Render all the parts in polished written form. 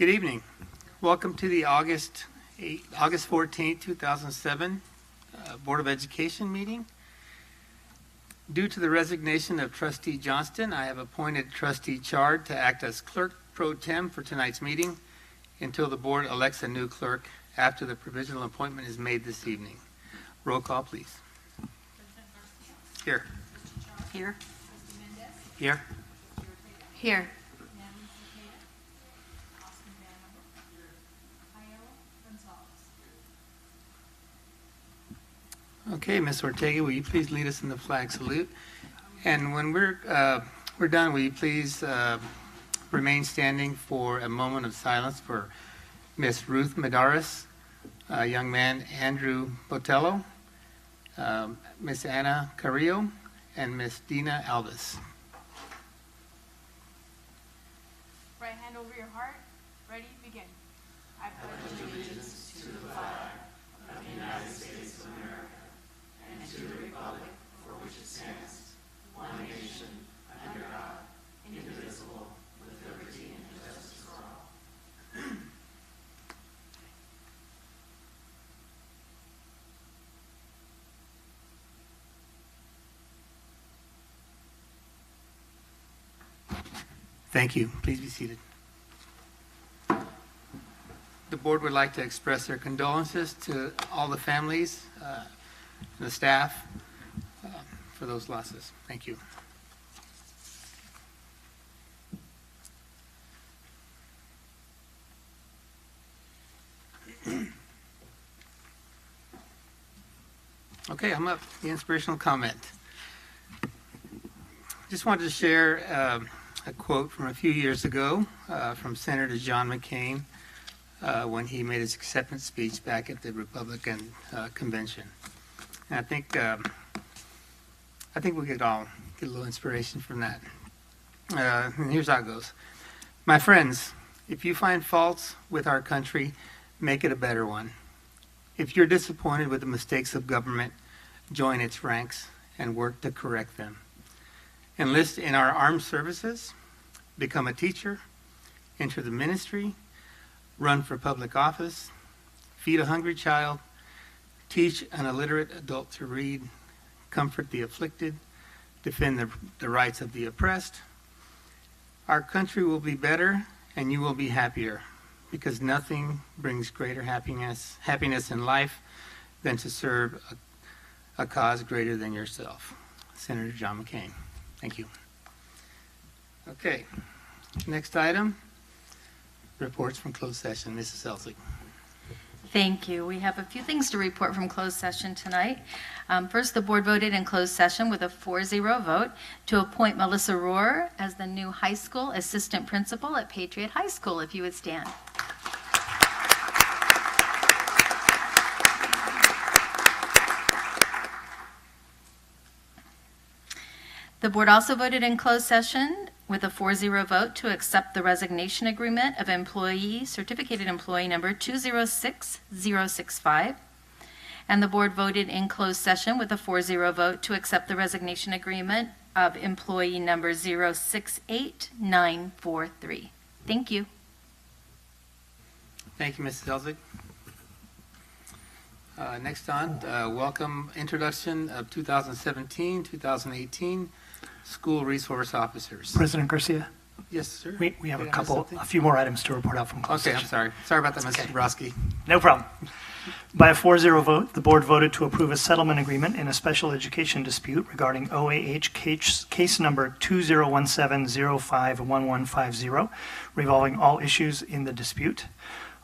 Good evening. Welcome to the August 14, 2007 Board of Education meeting. Due to the resignation of Trustee Johnston, I have appointed Trustee Chard to act as Clerk Pro Tem for tonight's meeting until the board elects a new clerk after the provisional appointment is made this evening. Roll call, please. Here. Here. Here. Here. Okay, Ms. Ortega, will you please lead us in the flag salute? And when we're done, will you please remain standing for a moment of silence for Miss Ruth Medaris, young man Andrew Botello, Miss Anna Carrillo, and Miss Dina Alvis. Right hand over your heart. Ready? Begin. I pledge allegiance to the flag of the United States of America and to the republic for which it stands, one nation, under God, indivisible, with liberty and justice for all. Thank you. Please be seated. The board would like to express their condolences to all the families and the staff for those losses. Thank you. Okay, I'm up. The inspirational comment. Just wanted to share a quote from a few years ago from Senator John McCain when he made his acceptance speech back at the Republican convention. And I think we could all get a little inspiration from that. And here's how it goes. My friends, if you find faults with our country, make it a better one. If you're disappointed with the mistakes of government, join its ranks and work to correct them. Enlist in our armed services, become a teacher, enter the ministry, run for public office, feed a hungry child, teach an illiterate adult to read, comfort the afflicted, defend the rights of the oppressed. Our country will be better and you will be happier, because nothing brings greater happiness in life than to serve a cause greater than yourself. Senator John McCain. Thank you. Okay, next item, reports from closed session. Mrs. Elsig. Thank you. We have a few things to report from closed session tonight. First, the board voted in closed session with a 4-0 vote to appoint Melissa Rohr as the new high school assistant principal at Patriot High School. If you would stand. The board also voted in closed session with a 4-0 vote to accept the resignation agreement of certificated employee number 206065. And the board voted in closed session with a 4-0 vote to accept the resignation agreement of employee number 068943. Thank you. Thank you, Mrs. Elsig. Next on, welcome introduction of 2017-2018 school resource officers. President Garcia, Yes, sir. we have a few more items to report out from closed Okay, I'm session. sorry. Sorry about that, Mr. Okay. Dabrowski. No problem. By a 4-0 vote, the board voted to approve a settlement agreement in a special education dispute regarding OAH case number 2017051150, revolving all issues in the dispute.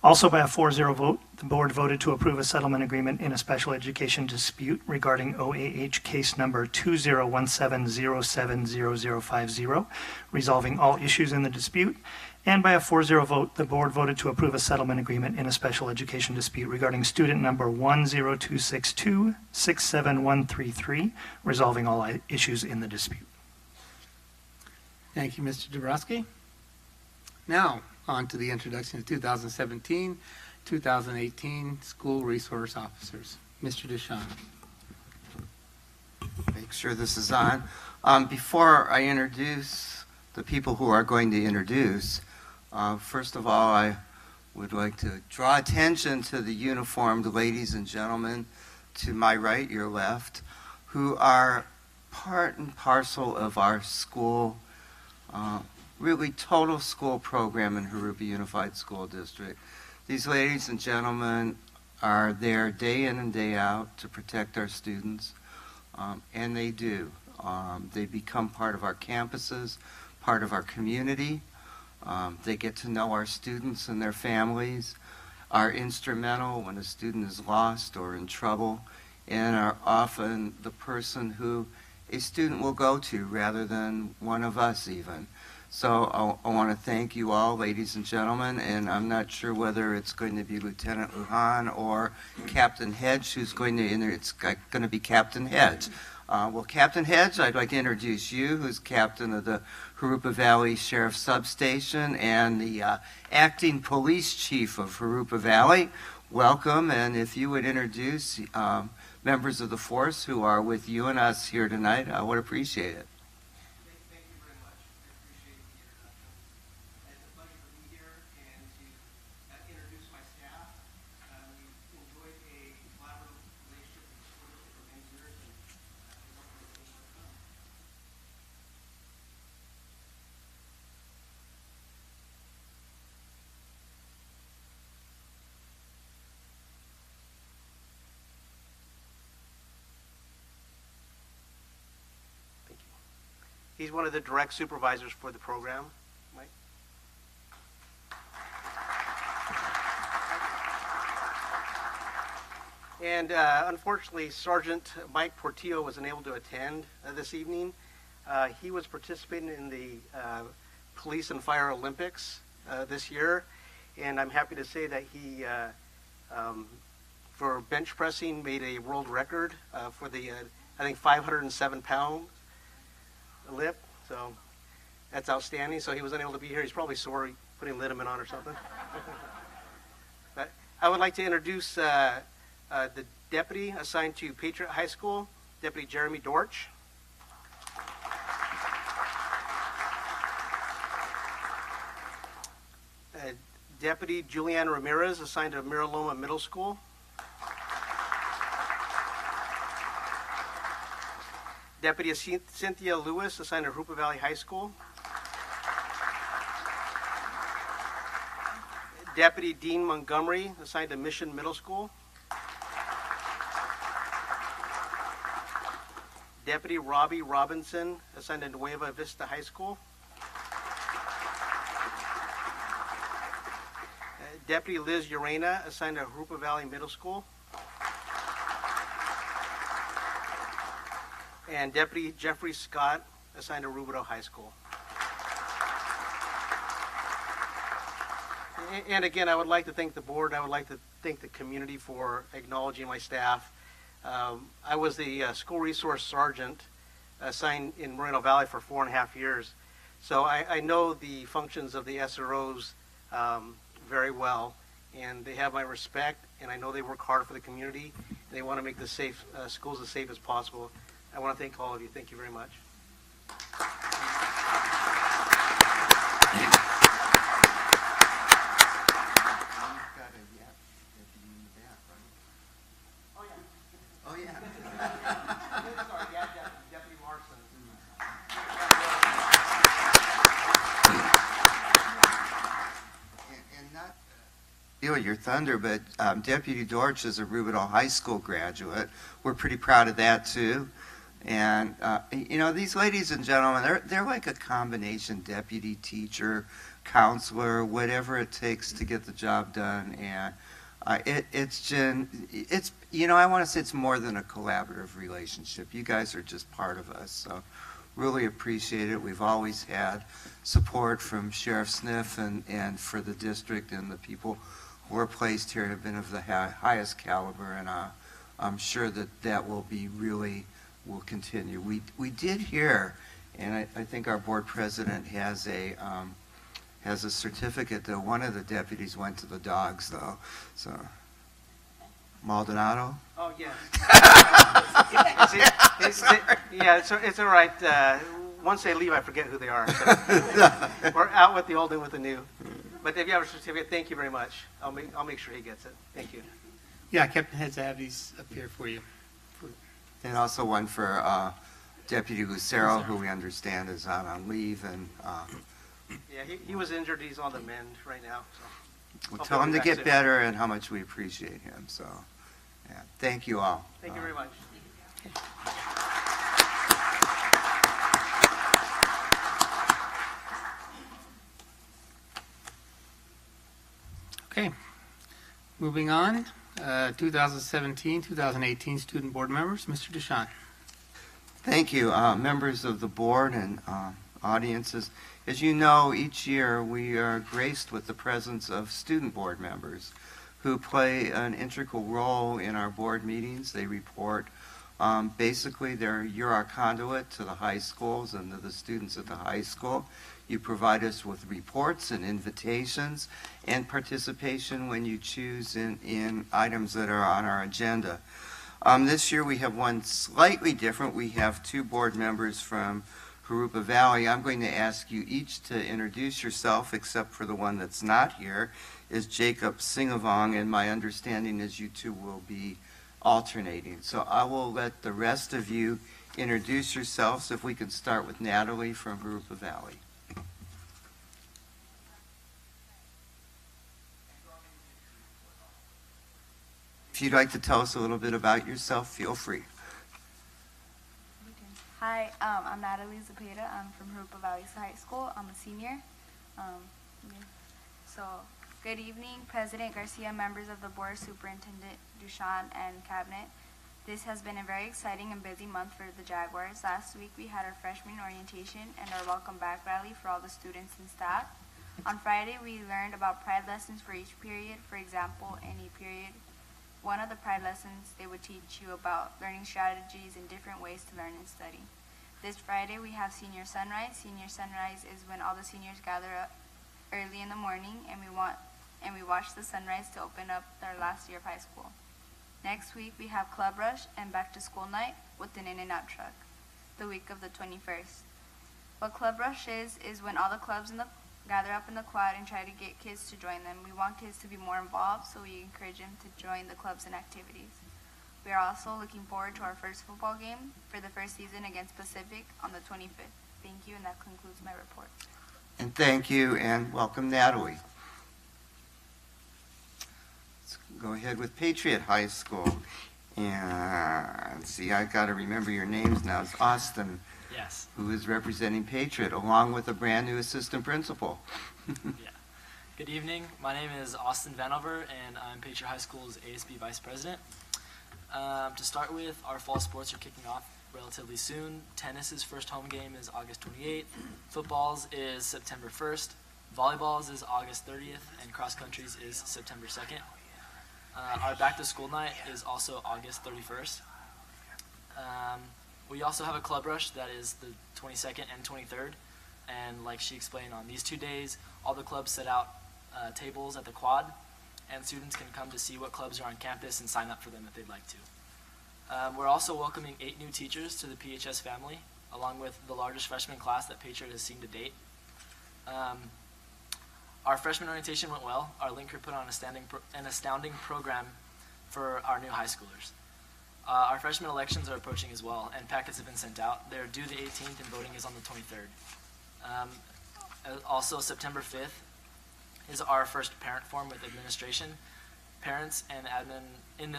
Also by a 4-0 vote, the board voted to approve a settlement agreement in a special education dispute regarding OAH case number 2017070050, resolving all issues in the dispute. And by a 4-0 vote, the board voted to approve a settlement agreement in a special education dispute regarding student number 10262-67133, resolving all issues in the dispute. Thank you, Mr. Dabrowski. Now, on to the introduction of 2017-2018 school resource officers. Mr. Deshawn. Make sure this is on. Before I introduce the people who are going to introduce, First of all, I would like to draw attention to the uniformed ladies and gentlemen to my right, your left, who are part and parcel of our school, really total school program in Jurupa Unified School District. These ladies and gentlemen are there day in and day out to protect our students, and they do. They become part of our campuses, part of our community. They get to know our students and their families, are instrumental when a student is lost or in trouble, and are often the person who a student will go to rather than one of us even. So I want to thank you all, ladies and gentlemen, and I'm not sure whether it's going to be Lieutenant Lujan or Captain Hedge who's going to, it's going to be Captain Hedge. Well, Captain Hedge, I'd like to introduce you, who's captain of the Jurupa Valley Sheriff Substation and the acting police chief of Jurupa Valley. Welcome, and if you would introduce members of the force who are with you and us here tonight, I would appreciate it. Thank you very much. I appreciate the introduction. It's a pleasure to be here and to introduce my staff. We've enjoyed a collaborative relationship with the school district for many years, and we hope to continue to come. Thank you. He's one of the direct supervisors for the program. Mike? And unfortunately, Sergeant Mike Portillo was unable to attend this evening. He was participating in the Police and Fire Olympics this year, and I'm happy to say that he, for bench pressing, made a world record for the, I think, 507-pound lift. So that's outstanding. So he was unable to be here. He's probably sore, putting liniment on or something. But I would like to introduce the deputy assigned to Patriot High School, Deputy Jeremy Dorch. Deputy Julianne Ramirez, assigned to Miraloma Middle School. Deputy Cynthia Lewis, assigned to Jurupa Valley High School. Deputy Dean Montgomery, assigned to Mission Middle School. Deputy Robbie Robinson, assigned to Nueva Vista High School. Deputy Liz Urena, assigned to Jurupa Valley Middle School. And Deputy Jeffrey Scott, assigned to Rubidoux High School. And again, I would like to thank the board. I would like to thank the community for acknowledging my staff. I was the school resource sergeant assigned in Moreno Valley for 4.5 years. So I know the functions of the SROs very well, and they have my respect, and I know they work hard for the community. They want to make the safe schools as safe as possible. I want to thank all of you. Thank you very much. Oh, yeah. Sorry, Deputy Larson. And not steal your thunder, but Deputy Dorch is a Rubidoux High School graduate. We're pretty proud of that, too. And, you know, these ladies and gentlemen, they're like a combination deputy, teacher, counselor, whatever it takes to get the job done. And it's, you know, I want to say it's more than a collaborative relationship. You guys are just part of us. So really appreciate it. We've always had support from Sheriff Sniff and for the district, and the people who are placed here have been of the highest caliber. And I'm sure that will be really will continue. We did hear, and I think our board president has a certificate that one of the deputies went to the dogs, though. So, Maldonado? Oh, yes. Yeah, it's all right. Once they leave, I forget who they are. So we're out with the old and with the new. But if you have a certificate, thank you very much. I'll make sure he gets it. Thank you. Yeah, Captain Heads, I have these up here for you. And also one for Deputy Lucero, who we understand is out on leave, and Yeah, he was injured. He's on the mend right now. So. we'll Hopefully tell him he'll to be back get soon. better and how much we appreciate him. So, yeah, thank you all. Thank you very much. Okay, moving on. 2017, 2018 student board members, Mr. DeShawn. Thank you, members of the board and audiences. As you know, each year we are graced with the presence of student board members who play an integral role in our board meetings. They report, basically, you're our conduit to the high schools and to the students at the high school. You provide us with reports and invitations and participation when you choose in items that are on our agenda. This year we have one slightly different. We have two board members from Jurupa Valley. I'm going to ask you each to introduce yourself, except for the one that's not here, is Jacob Singavong, and my understanding is you two will be alternating. So I will let the rest of you introduce yourselves. If we could start with Natalie from Jurupa Valley. If you'd like to tell us a little bit about yourself, feel free. Hi, I'm Natalie Zepeda. I'm from Jurupa Valley High School. I'm a senior. So, good evening, President Garcia, members of the board, Superintendent Duchan, and Cabinet. This has been a very exciting and busy month for the Jaguars. Last week we had our freshman orientation and our welcome back rally for all the students and staff. On Friday we learned about pride lessons for each period. For example, any period, one of the pride lessons, they would teach you about learning strategies and different ways to learn and study. This Friday we have Senior Sunrise. Senior Sunrise is when all the seniors gather up early in the morning and we watch the sunrise to open up their last year of high school. Next week we have Club Rush and Back to School Night with an In-N-Out truck, the week of the 21st. What Club Rush is when all the clubs gather up in the quad and try to get kids to join them. We want kids to be more involved, so we encourage them to join the clubs and activities. We are also looking forward to our first football game for the first season against Pacific on the 25th. Thank you, and that concludes my report. And thank you, and welcome, Natalie. Let's go ahead with Patriot High School. And see, I've got to remember your names now. It's Austin. Yes. Who is representing Patriot, along with a brand new assistant principal. Yeah. Good evening. My name is Austin Vanover, and I'm Patriot High School's ASB Vice President. To start with, our fall sports are kicking off relatively soon. Tennis's first home game is August 28th. Football's is September 1st. Volleyball's is August 30th, and cross country's is September 2nd. Our back to school night is also August 31st. We also have a club rush that is the 22nd and 23rd, and like she explained, on these 2 days, all the clubs set out tables at the quad, and students can come to see what clubs are on campus and sign up for them if they'd like to. We're also welcoming 8 new teachers to the PHS family, along with the largest freshman class that Patriot has seen to date. Our freshman orientation went well. Our linker put on an astounding program for our new high schoolers. Our freshman elections are approaching as well, and packets have been sent out. They're due the 18th, and voting is on the 23rd. Also, September 5th is our first parent forum with administration. Parents and admin, in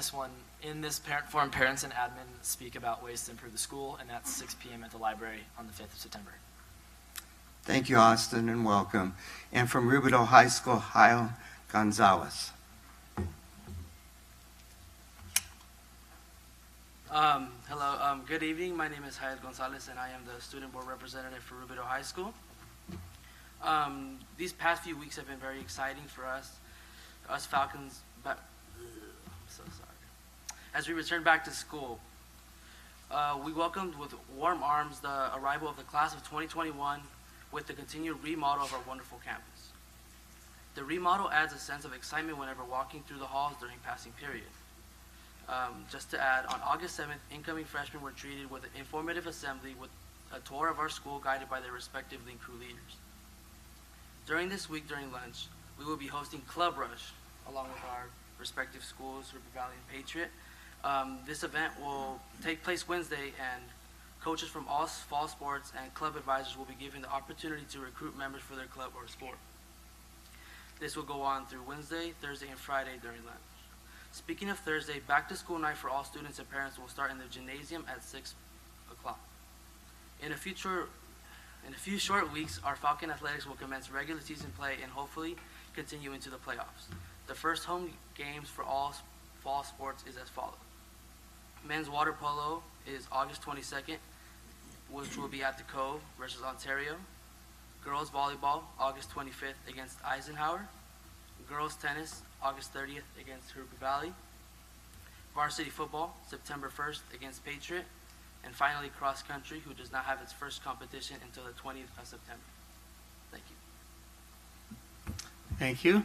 this parent forum, parents and admin speak about ways to improve the school, and that's 6 p.m. at the library on the 5th of September. Thank you, Austin, and welcome. And from Rubidoux High School, Kyle Gonzalez. Hello, good evening. My name is Hayat Gonzalez, and I am the student board representative for Rubidoux High School. These past few weeks have been very exciting for us Falcons, but I'm so sorry. As we return back to school, we welcomed with warm arms the arrival of the class of 2021 with the continued remodel of our wonderful campus. The remodel adds a sense of excitement whenever walking through the halls during passing period. Just to add, on August 7th, incoming freshmen were treated with an informative assembly with a tour of our school guided by their respective link crew leaders. During this week, during lunch, we will be hosting Club Rush along with our respective schools, Jurupa Valley and Patriot. This event will take place Wednesday, and coaches from all fall sports and club advisors will be given the opportunity to recruit members for their club or sport. This will go on through Wednesday, Thursday, and Friday during lunch. Speaking of Thursday, back to school night for all students and parents will start in the gymnasium at 6 o'clock. In a few short weeks, our Falcon Athletics will commence regular season play and hopefully continue into the playoffs. The first home games for all fall sports is as follows. Men's water polo is August 22nd, which will be at the Cove versus Ontario. Girls volleyball, August 25th against Eisenhower. Girls tennis, August 30th against Jurupa Valley. Varsity football, September 1st against Patriot. And finally, cross country, who does not have its first competition until the 20th of September. Thank you. Thank you.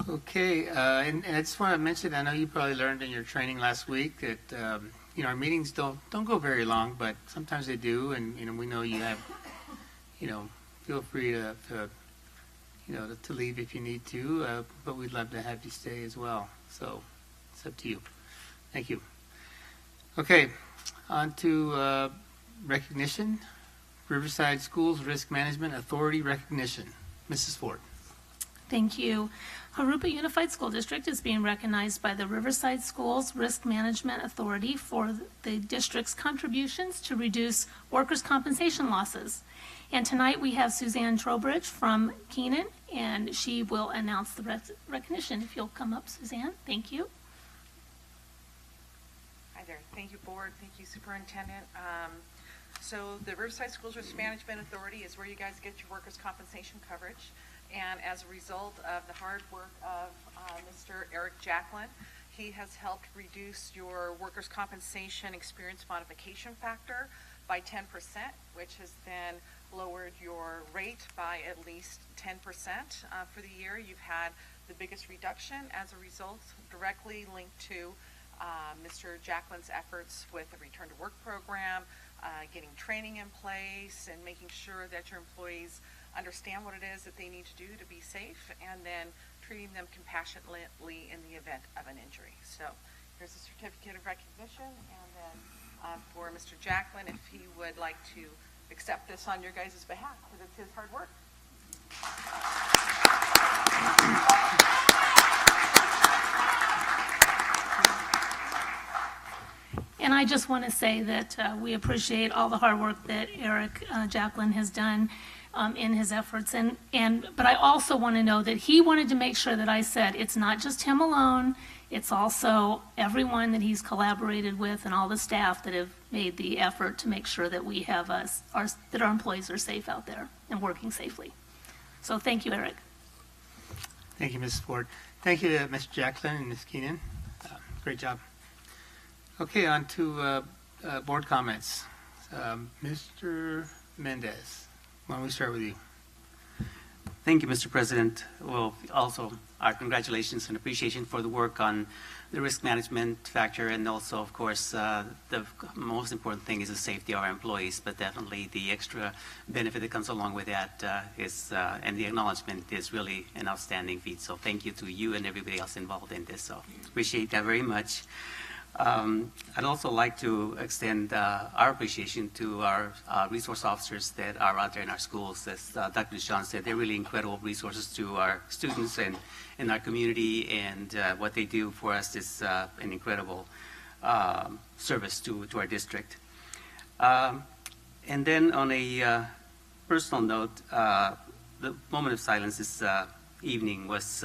Okay, and I just want to mention, I know you probably learned in your training last week that our meetings don't go very long, but sometimes they do, and we know you have, feel free to leave if you need to, but we'd love to have you stay as well. So it's up to you. Thank you. Okay, on to recognition. Riverside Schools Risk Management Authority recognition. Mrs. Ford. Thank you. Jurupa Unified School District is being recognized by the Riverside Schools Risk Management Authority for the district's contributions to reduce workers' compensation losses. And tonight we have Suzanne Trowbridge from Keenan, and she will announce the recognition. If you'll come up, Suzanne. Thank you. Hi there. Thank you, Board. Thank you, Superintendent. So the Riverside Schools Risk Management Authority is where you guys get your workers' compensation coverage. And as a result of the hard work of Mr. Eric Jacklin, he has helped reduce your workers' compensation experience modification factor by 10%, which has then lowered your rate by at least 10% for the year. You've had the biggest reduction as a result, directly linked to Mr. Jacklin's efforts with the Return to Work program, getting training in place, and making sure that your employees understand what it is that they need to do to be safe, and then treating them compassionately in the event of an injury. So here's a certificate of recognition, and then for Mr. Jacklin, if he would like to accept this on your guys' behalf, because it's his hard work. And I just want to say that we appreciate all the hard work that Eric Jacklin has done in his efforts. But I also want to know that he wanted to make sure that I said it's not just him alone, it's also everyone that he's collaborated with and all the staff that have made the effort to make sure that we have that our employees are safe out there and working safely. So thank you, Eric. Thank you, Mrs. Ford. Thank you, Mr. Jacklin and Ms. Keenan. Great job. Okay, on to board comments. Mr. Mendez, why don't we start with you? Thank you, Mr. President. Well, also our congratulations and appreciation for the work on the risk management factor, and also, of course, the most important thing is the safety of our employees, but definitely the extra benefit that comes along with that and the acknowledgement is really an outstanding feat. So thank you to you and everybody else involved in this. So appreciate that very much. I'd also like to extend our appreciation to our resource officers that are out there in our schools. As Dr. Duchamp said, they're really incredible resources to our students and in our community, and what they do for us is an incredible service to our district. And then on a personal note, the moment of silence this evening was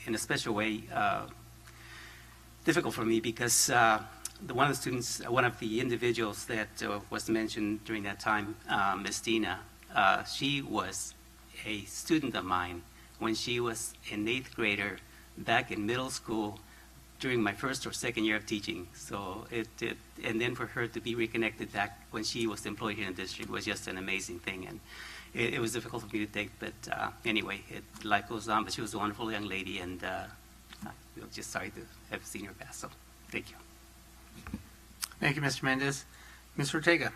in a special way difficult for me, because one of the individuals that was mentioned during that time, Ms. Dina, she was a student of mine when she was an 8th grader back in middle school during my first or second year of teaching. So and then for her to be reconnected back when she was employed here in the district was just an amazing thing, and it was difficult for me to take, but anyway, life goes on. But she was a wonderful young lady, and I'm just sorry to have seen her pass. So, thank you. Thank you, Mr. Mendez. Ms. Ortega.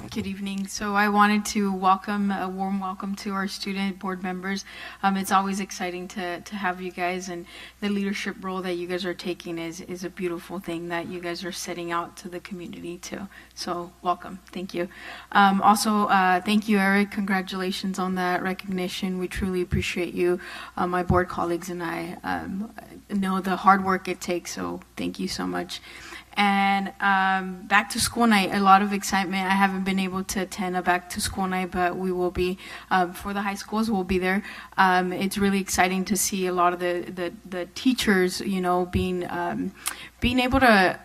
Good evening. So I wanted to welcome, a warm welcome to our student board members. It's always exciting to have you guys, and the leadership role that you guys are taking is a beautiful thing that you guys are setting out to the community too. So welcome. Thank you. Also, thank you, Eric. Congratulations on that recognition. We truly appreciate you. My board colleagues and I know the hard work it takes, so thank you so much. And back to school night, a lot of excitement. I haven't been able to attend a back to school night, but we will be, for the high schools, we'll be there. It's really exciting to see a lot of the teachers, you know, being able to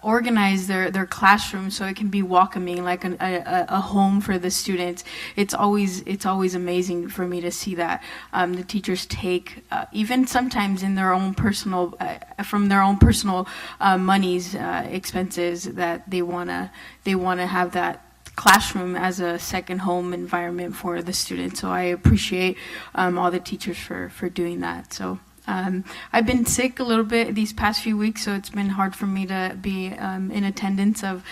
organize their classroom so it can be welcoming, like a home for the students. It's always amazing for me to see that the teachers take even sometimes in their own personal from their own personal monies, expenses, that they wanna have that classroom as a second home environment for the students. So I appreciate all the teachers for doing that. So I've been sick a little bit these past few weeks, so it's been hard for me to be in attendance of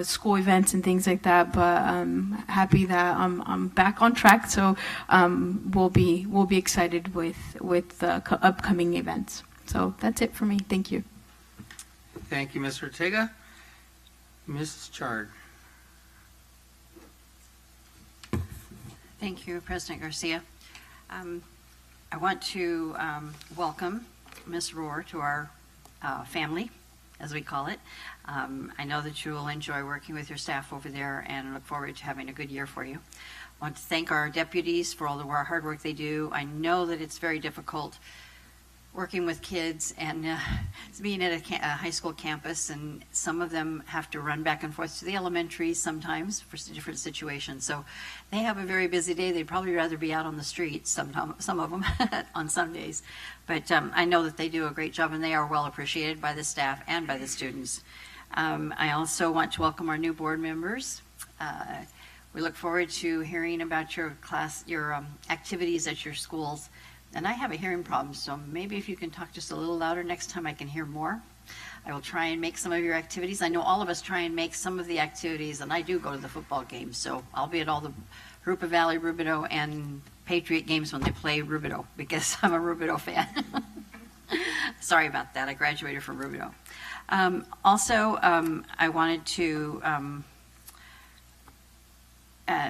school events and things like that. But I'm happy that I'm back on track. So we'll be excited with the upcoming events. So that's it for me. Thank you. Thank you, Mr. Ortega. Mrs. Chard. Thank you, President Garcia. I want to welcome Ms. Rohr to our family, as we call it. I know that you will enjoy working with your staff over there, and look forward to having a good year for you. I want to thank our deputies for all the hard work they do. I know that it's very difficult working with kids and being at a high school campus, and some of them have to run back and forth to the elementary sometimes for different situations. So they have a very busy day. They'd probably rather be out on the streets, some of them, on some days. But I know that they do a great job, and they are well appreciated by the staff and by the students. I also want to welcome our new board members. We look forward to hearing about your activities at your schools. And I have a hearing problem, so maybe if you can talk just a little louder next time, I can hear more. I will try and make some of your activities. I know all of us try and make some of the activities, and I do go to the football games, so I'll be at all the Jurupa Valley, Rubidoux, and Patriot games when they play Rubidoux, because I'm a Rubidoux fan. Sorry about that. I graduated from Rubidoux. Also, I wanted to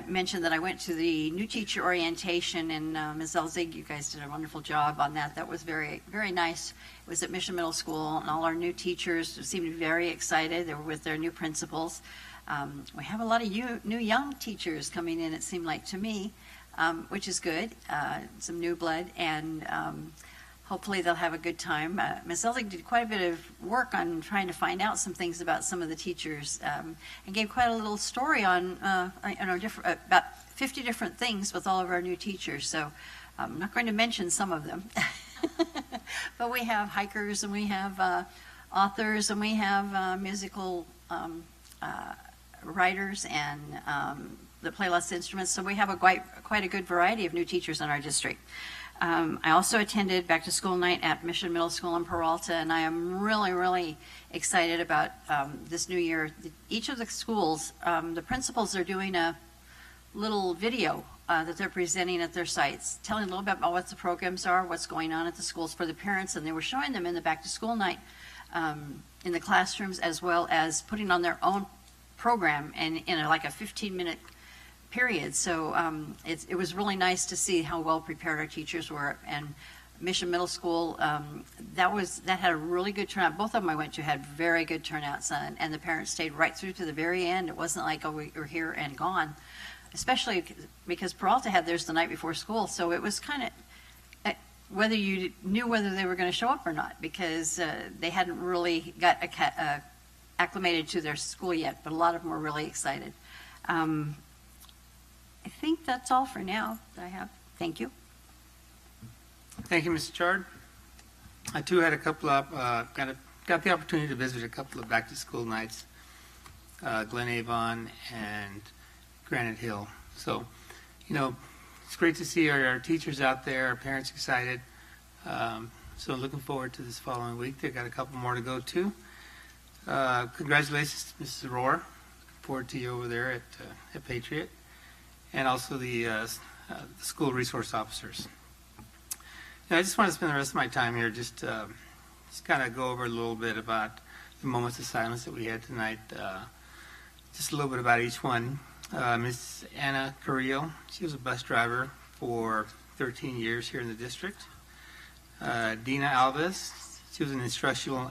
mention that I went to the new teacher orientation, and Ms. Elzig, you guys did a wonderful job on that. That was very, very nice. It was at Mission Middle School, and all our new teachers seemed to be very excited. They were with their new principals. We have a lot of new young teachers coming in, it seemed like to me, which is good. Some new blood, and hopefully they'll have a good time. Ms. Elzig did quite a bit of work on trying to find out some things about some of the teachers, and gave quite a little story on about 50 different things with all of our new teachers. So I'm not going to mention some of them. But we have hikers, and we have authors, and we have musical writers, and that play lots of instruments. So we have quite a good variety of new teachers in our district. I also attended back to school night at Mission Middle School in Peralta, and I am really, really excited about this new year. Each of the schools, the principals are doing a little video that they're presenting at their sites, telling a little bit about what the programs are, what's going on at the schools for the parents, and they were showing them in the back to school night in the classrooms, as well as putting on their own program and in like a 15-minute period. So it was really nice to see how well prepared our teachers were. And Mission Middle School, that had a really good turnout. Both of them I went to had very good turnouts, and the parents stayed right through to the very end. It wasn't like, oh, we were here and gone, especially because Peralta had theirs the night before school. So it was kind of whether you knew whether they were going to show up or not, because they hadn't really got acclimated to their school yet, but a lot of them were really excited. I think that's all for now that I have. Thank you. Thank you, Mr. Chard. I too had a couple of got the opportunity to visit a couple of back to school nights, Glen Avon and Granite Hill. So, it's great to see our teachers out there, our parents excited. So looking forward to this following week. They've got a couple more to go to. Congratulations to Mrs. Rohr. report to you over there at Patriot, and also the school resource officers. I just want to spend the rest of my time here just kind of go over a little bit about the moments of silence that we had tonight. Just a little bit about each one. Miss Anna Carrillo, she was a bus driver for 13 years here in the district. Dina Alves, she was an instructional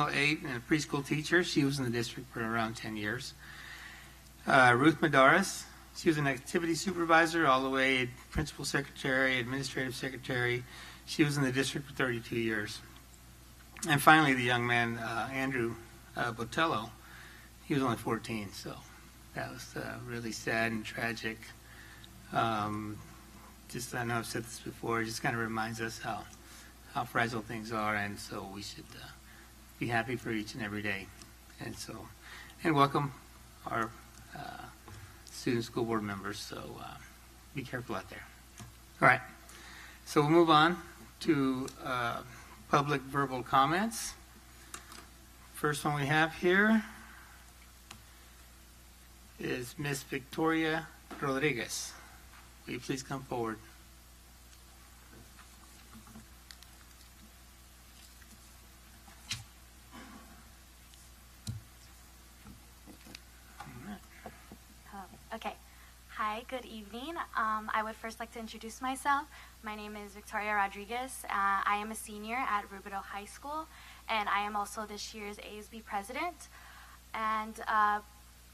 aide and a preschool teacher. She was in the district for around 10 years. Ruth Madaris, she was an activity supervisor all the way principal secretary, administrative secretary. She was in the district for 32 years. And finally, the young man, Andrew Botello, he was only 14, so that was really sad and tragic. I know I've said this before, it just kind of reminds us how fragile things are, and so we should be happy for each and every day. And welcome our student school board members, so be careful out there. All right, so we'll move on to public verbal comments. First one we have here is Miss Victoria Rodriguez. Will you please come forward? Okay. Hi, good evening. I would first like to introduce myself. My name is Victoria Rodriguez. I am a senior at Rubidoux High School, and I am also this year's ASB president. And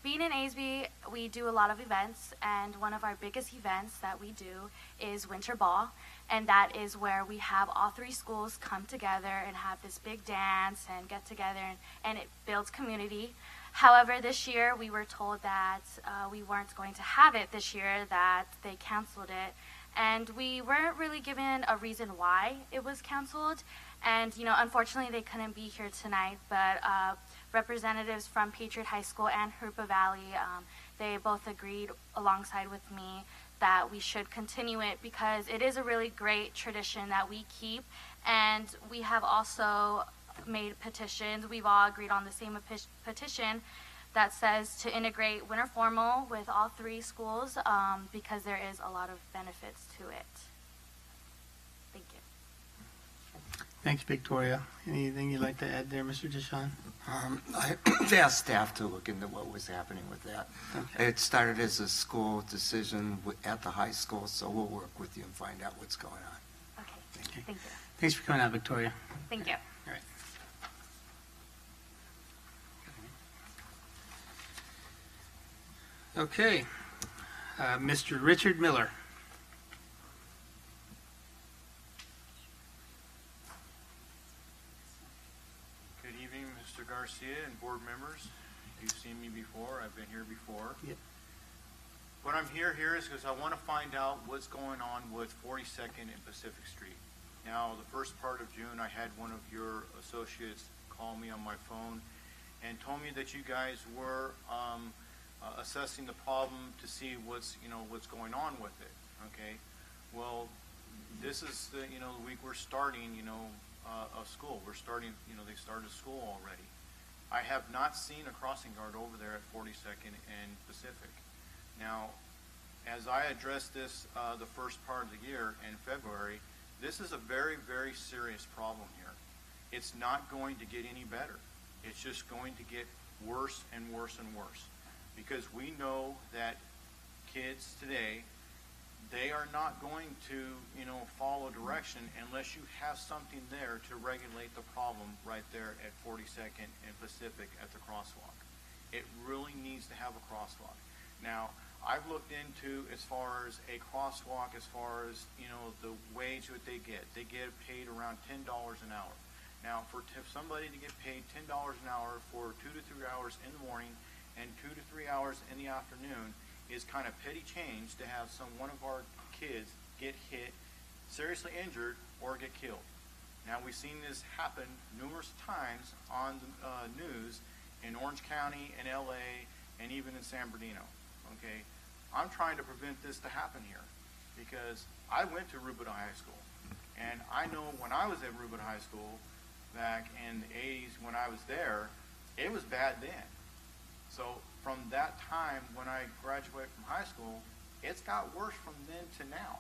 being in ASB, we do a lot of events, and one of our biggest events that we do is Winter Ball, and that is where we have all three schools come together and have this big dance and get together, and it builds community. However, this year we were told that we weren't going to have it this year, that they canceled it, and we weren't really given a reason why it was canceled. And unfortunately they couldn't be here tonight, but representatives from Patriot High School and Jurupa Valley, they both agreed alongside with me that we should continue it because it is a really great tradition that we keep. And we have also made petitions. We've all agreed on the same petition that says to integrate winter formal with all three schools because there is a lot of benefits to it. Thank you. Thanks, Victoria. Anything you'd like to add there, Mr. Deshawn? I asked staff to look into what was happening with that. Okay. It started as a school decision at the high school, so we'll work with you and find out what's going on. Okay. Thank you. Thanks for coming out, Victoria. Thank you. All right. Okay, Mr. Richard Miller. Good evening, Mr. Garcia and board members. You've seen me before. I've been here before. Yep. What I'm here is because I want to find out what's going on with 42nd and Pacific Street. Now, the first part of June, I had one of your associates call me on my phone and told me that you guys were assessing the problem to see what's going on with it. Okay. Well, this is the week we're starting a school. We're starting they started school already. I have not seen a crossing guard over there at 42nd and Pacific. Now, as I address this the first part of the year in February, this is a very, very serious problem here. It's not going to get any better. It's just going to get worse and worse and worse. Because we know that kids today, they are not going to, follow direction unless you have something there to regulate the problem right there at 42nd and Pacific at the crosswalk. It really needs to have a crosswalk. Now, I've looked into as far as a crosswalk, as far as, the wage that they get. They get paid around $10 an hour. Now, for somebody to get paid $10 an hour for 2 to 3 hours in the morning and 2 to 3 hours in the afternoon is kind of petty change to have one of our kids get hit, seriously injured, or get killed. Now, we've seen this happen numerous times on the news in Orange County, in LA, and even in San Bernardino. Okay, I'm trying to prevent this to happen here because I went to Rubidoux High School, and I know when I was at Rubidoux High School back in the 80s when I was there, it was bad then. So from that time when I graduated from high school, it's got worse from then to now.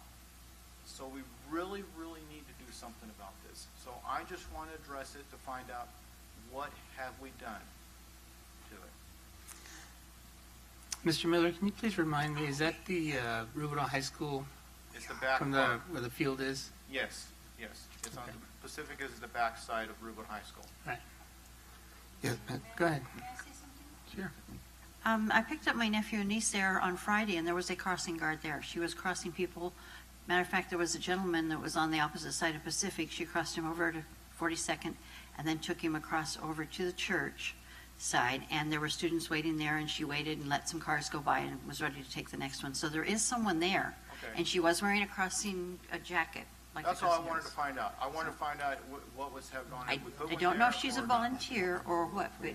So we really, really need to do something about this. So I just want to address it to find out what have we done to it. Mr. Miller, can you please remind me, is that the Rubidoux High School It's the back from part. where the field is? Yes, yes. It's on the Pacific is the back side of Rubidoux High School. Right. Yeah, go ahead. Sure. I picked up my nephew and niece there on Friday, and there was a crossing guard there. She was crossing people. Matter of fact, there was a gentleman that was on the opposite side of Pacific. She crossed him over to 42nd and then took him across over to the church side. And there were students waiting there, and she waited and let some cars go by and was ready to take the next one. So there is someone there. Okay. And she was wearing a jacket. Like That's a all I crossing wanted guard. to find out. I wanted to find out what was have gone. I don't know if she's a volunteer or what, but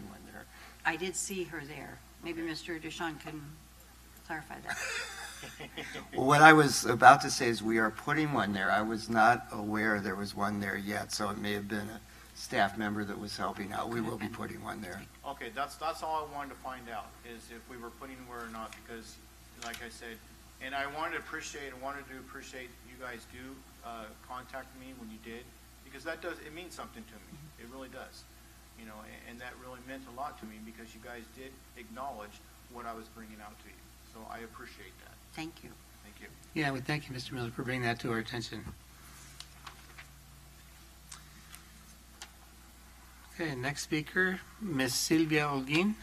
I did see her there. Maybe Mr. Duchamp can clarify that. Well, what I was about to say is we are putting one there. I was not aware there was one there yet, so it may have been a staff member that was helping out. We will be putting one there. Okay, that's all I wanted to find out, is if we were putting where or not, because, like I said, and I wanted to appreciate you guys do contact me when you did, because it means something to me. It really does. You know, and that really meant a lot to me, because you guys did acknowledge what I was bringing out to you. So I appreciate that. Thank you. Thank you. Yeah, we thank you, Mr. Miller, for bringing that to our attention. Okay, next speaker, Ms. Sylvia Holguin.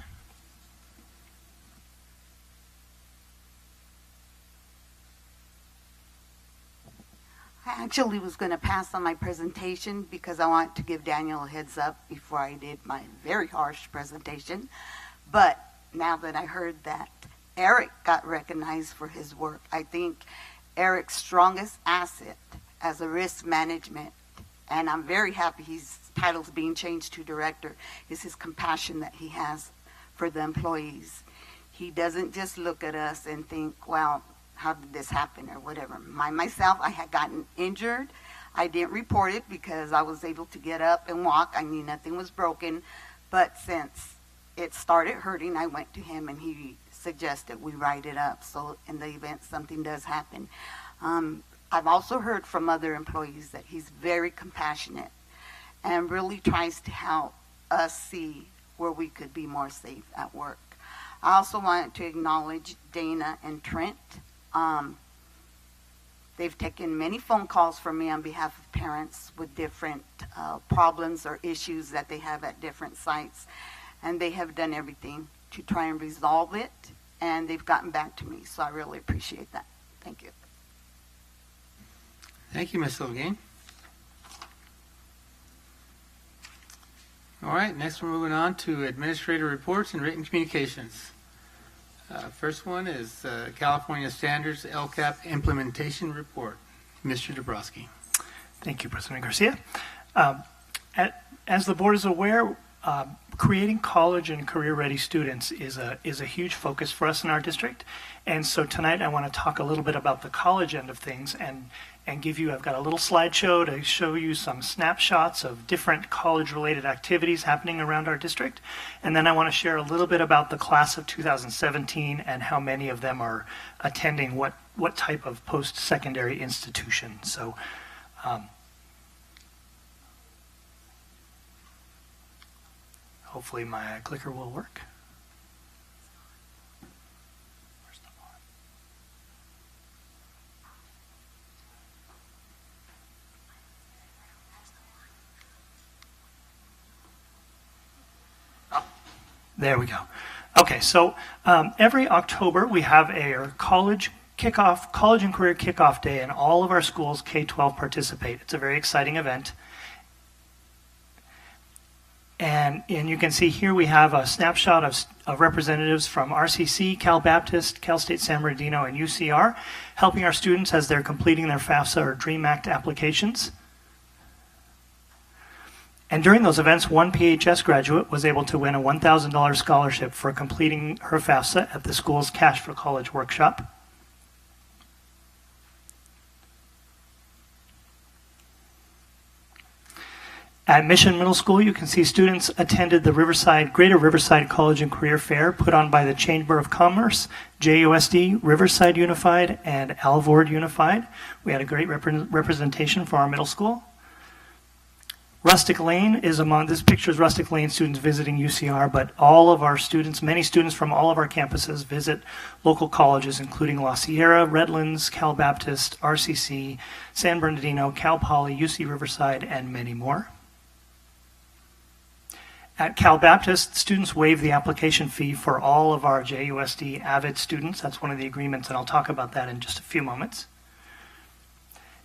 I actually was going to pass on my presentation because I want to give Daniel a heads up before I did my very harsh presentation. But now that I heard that Eric got recognized for his work, I think Eric's strongest asset as a risk management, and I'm very happy his title's being changed to director, is his compassion that he has for the employees. He doesn't just look at us and think, well, how did this happen or whatever. Myself, I had gotten injured. I didn't report it because I was able to get up and walk. I knew nothing was broken. But since it started hurting, I went to him and he suggested we write it up so in the event something does happen. I've also heard from other employees that he's very compassionate and really tries to help us see where we could be more safe at work. I also wanted to acknowledge Dana and Trent. They've taken many phone calls from me on behalf of parents with different problems or issues that they have at different sites, and they have done everything to try and resolve it, and they've gotten back to me, so I really appreciate that. Thank you. Thank you, Ms. Holguin. All right, next we're moving on to administrator reports and written communications. First one is California Standards LCAP Implementation Report. Mr. Dabrowski. Thank you, President Garcia. As the board is aware, creating college and career-ready students is a huge focus for us in our district. And so tonight I want to talk a little bit about the college end of things and give you, I've got a little slideshow to show you some snapshots of different college-related activities happening around our district. And then I want to share a little bit about the class of 2017 and how many of them are attending what type of post-secondary institution. So hopefully my clicker will work. Where's the bar? There we go. Okay, so every October we have a college and career kickoff day, and all of our schools K-12 participate. It's a very exciting event. And you can see here we have a snapshot of representatives from RCC, Cal Baptist, Cal State San Bernardino, and UCR, helping our students as they're completing their FAFSA or DREAM Act applications. And during those events, one PHS graduate was able to win a $1,000 scholarship for completing her FAFSA at the school's Cash for College workshop. At Mission Middle School, you can see students attended the Greater Riverside College and Career Fair put on by the Chamber of Commerce, JUSD, Riverside Unified, and Alvord Unified. We had a great representation for our middle school. Rustic Lane is among, this picture is Rustic Lane students visiting UCR, but all of our students, many students from all of our campuses visit local colleges, including La Sierra, Redlands, Cal Baptist, RCC, San Bernardino, Cal Poly, UC Riverside, and many more. At Cal Baptist, students waive the application fee for all of our JUSD AVID students. That's one of the agreements, and I'll talk about that in just a few moments.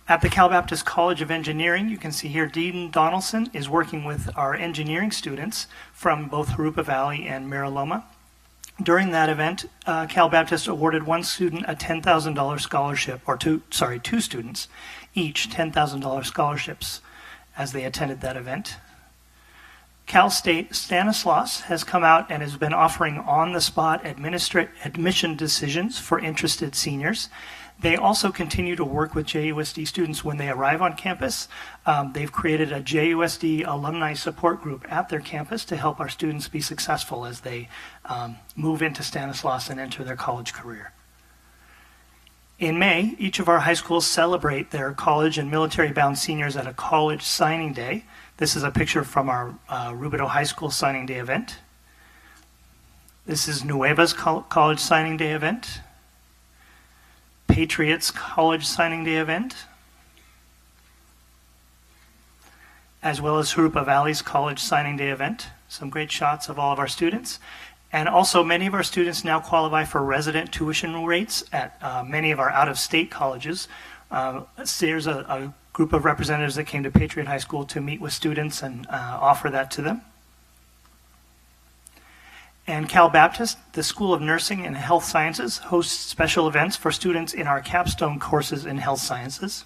At the Cal Baptist College of Engineering, you can see here Dean Donaldson is working with our engineering students from both Jurupa Valley and Mira Loma. During that event, Cal Baptist awarded one student a $10,000 scholarship, or two students, each $10,000 scholarships as they attended that event. Cal State Stanislaus has come out and has been offering on-the-spot admission decisions for interested seniors. They also continue to work with JUSD students when they arrive on campus. They've created a JUSD alumni support group at their campus to help our students be successful as they move into Stanislaus and enter their college career. In May, each of our high schools celebrate their college and military-bound seniors at a college signing day. This is a picture from our Rubidoux High School signing day event. This is Nueva's college signing day event. Patriots College Signing Day event, as well as Jurupa Valley's College Signing Day event. Some great shots of all of our students. And also, many of our students now qualify for resident tuition rates at many of our out-of-state colleges. There's a group of representatives that came to Patriot High School to meet with students and offer that to them. And Cal Baptist, the School of Nursing and Health Sciences, hosts special events for students in our capstone courses in health sciences.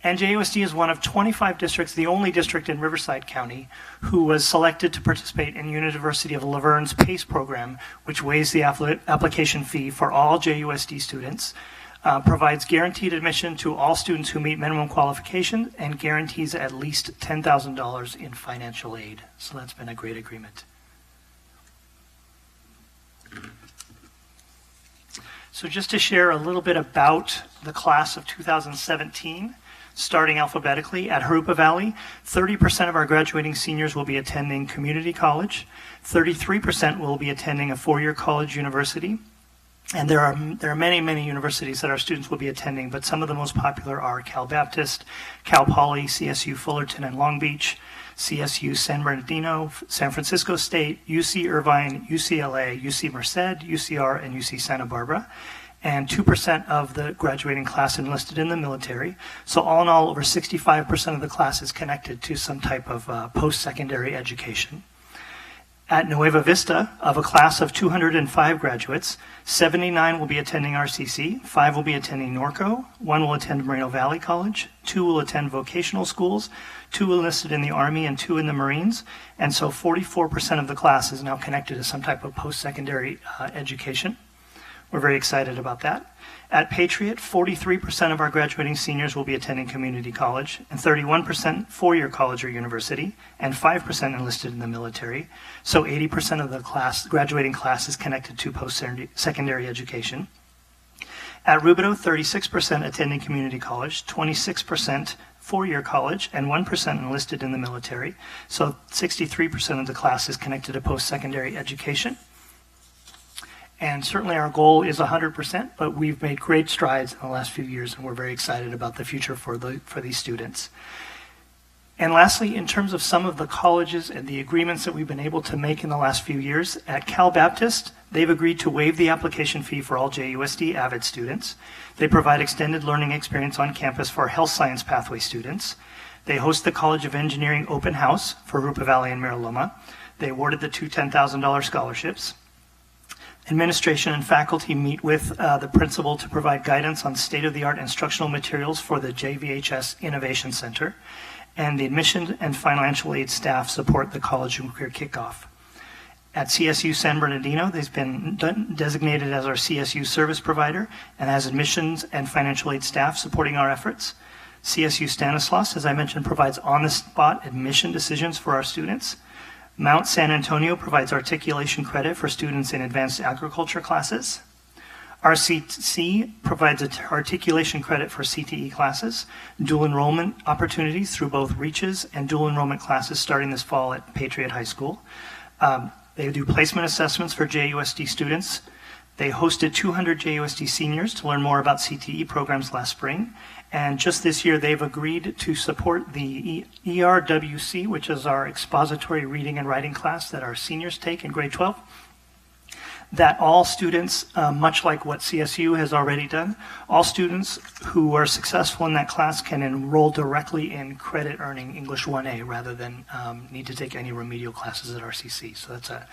And JUSD is one of 25 districts, the only district in Riverside County, who was selected to participate in University of La Verne's PACE program, which waives the application fee for all JUSD students, provides guaranteed admission to all students who meet minimum qualifications, and guarantees at least $10,000 in financial aid. So that's been a great agreement. So just to share a little bit about the class of 2017, starting alphabetically, at Jurupa Valley, 30% of our graduating seniors will be attending community college, 33% will be attending a four-year college university, and there are many, many universities that our students will be attending, but some of the most popular are Cal Baptist, Cal Poly, CSU Fullerton and Long Beach, CSU San Bernardino, San Francisco State, UC Irvine, UCLA, UC Merced, UCR, and UC Santa Barbara. And 2% of the graduating class enlisted in the military. So all in all, over 65% of the class is connected to some type of post-secondary education. At Nueva Vista, of a class of 205 graduates, 79 will be attending RCC, 5 will be attending Norco, 1 will attend Moreno Valley College, 2 will attend vocational schools, 2 enlisted in the Army, and 2 in the Marines. And so 44% of the class is now connected to some type of post-secondary education. We're very excited about that. At Patriot, 43% of our graduating seniors will be attending community college, and 31% four-year college or university, and 5% enlisted in the military. So 80% of the graduating class is connected to post-secondary education. At Rubidoux, 36% attending community college, 26% four-year college, and 1% enlisted in the military. So 63% of the class is connected to post-secondary education. And certainly our goal is 100%, but we've made great strides in the last few years, and we're very excited about the future for these students. And lastly, in terms of some of the colleges and the agreements that we've been able to make in the last few years, at Cal Baptist, they've agreed to waive the application fee for all JUSD AVID students. They provide extended learning experience on campus for health science pathway students. They host the College of Engineering Open House for Jurupa Valley and Mira Loma. They awarded the 2 $10,000 scholarships. Administration and faculty meet with the principal to provide guidance on state-of-the-art instructional materials for the JVHS Innovation Center, and the admission and financial aid staff support the college and career kickoff. At CSU San Bernardino, they've been designated as our CSU service provider and has admissions and financial aid staff supporting our efforts. CSU Stanislaus, as I mentioned, provides on-the-spot admission decisions for our students. Mount San Antonio provides articulation credit for students in advanced agriculture classes. RCC provides articulation credit for CTE classes, dual enrollment opportunities through both Reaches and dual enrollment classes starting this fall at Patriot High School. They do placement assessments for JUSD students. They hosted 200 JUSD seniors to learn more about CTE programs last spring. And just this year, they've agreed to support the ERWC, which is our expository reading and writing class that our seniors take in grade 12. That all students, much like what CSU has already done, all students who are successful in that class can enroll directly in credit earning English 1A rather than need to take any remedial classes at RCC. So that's a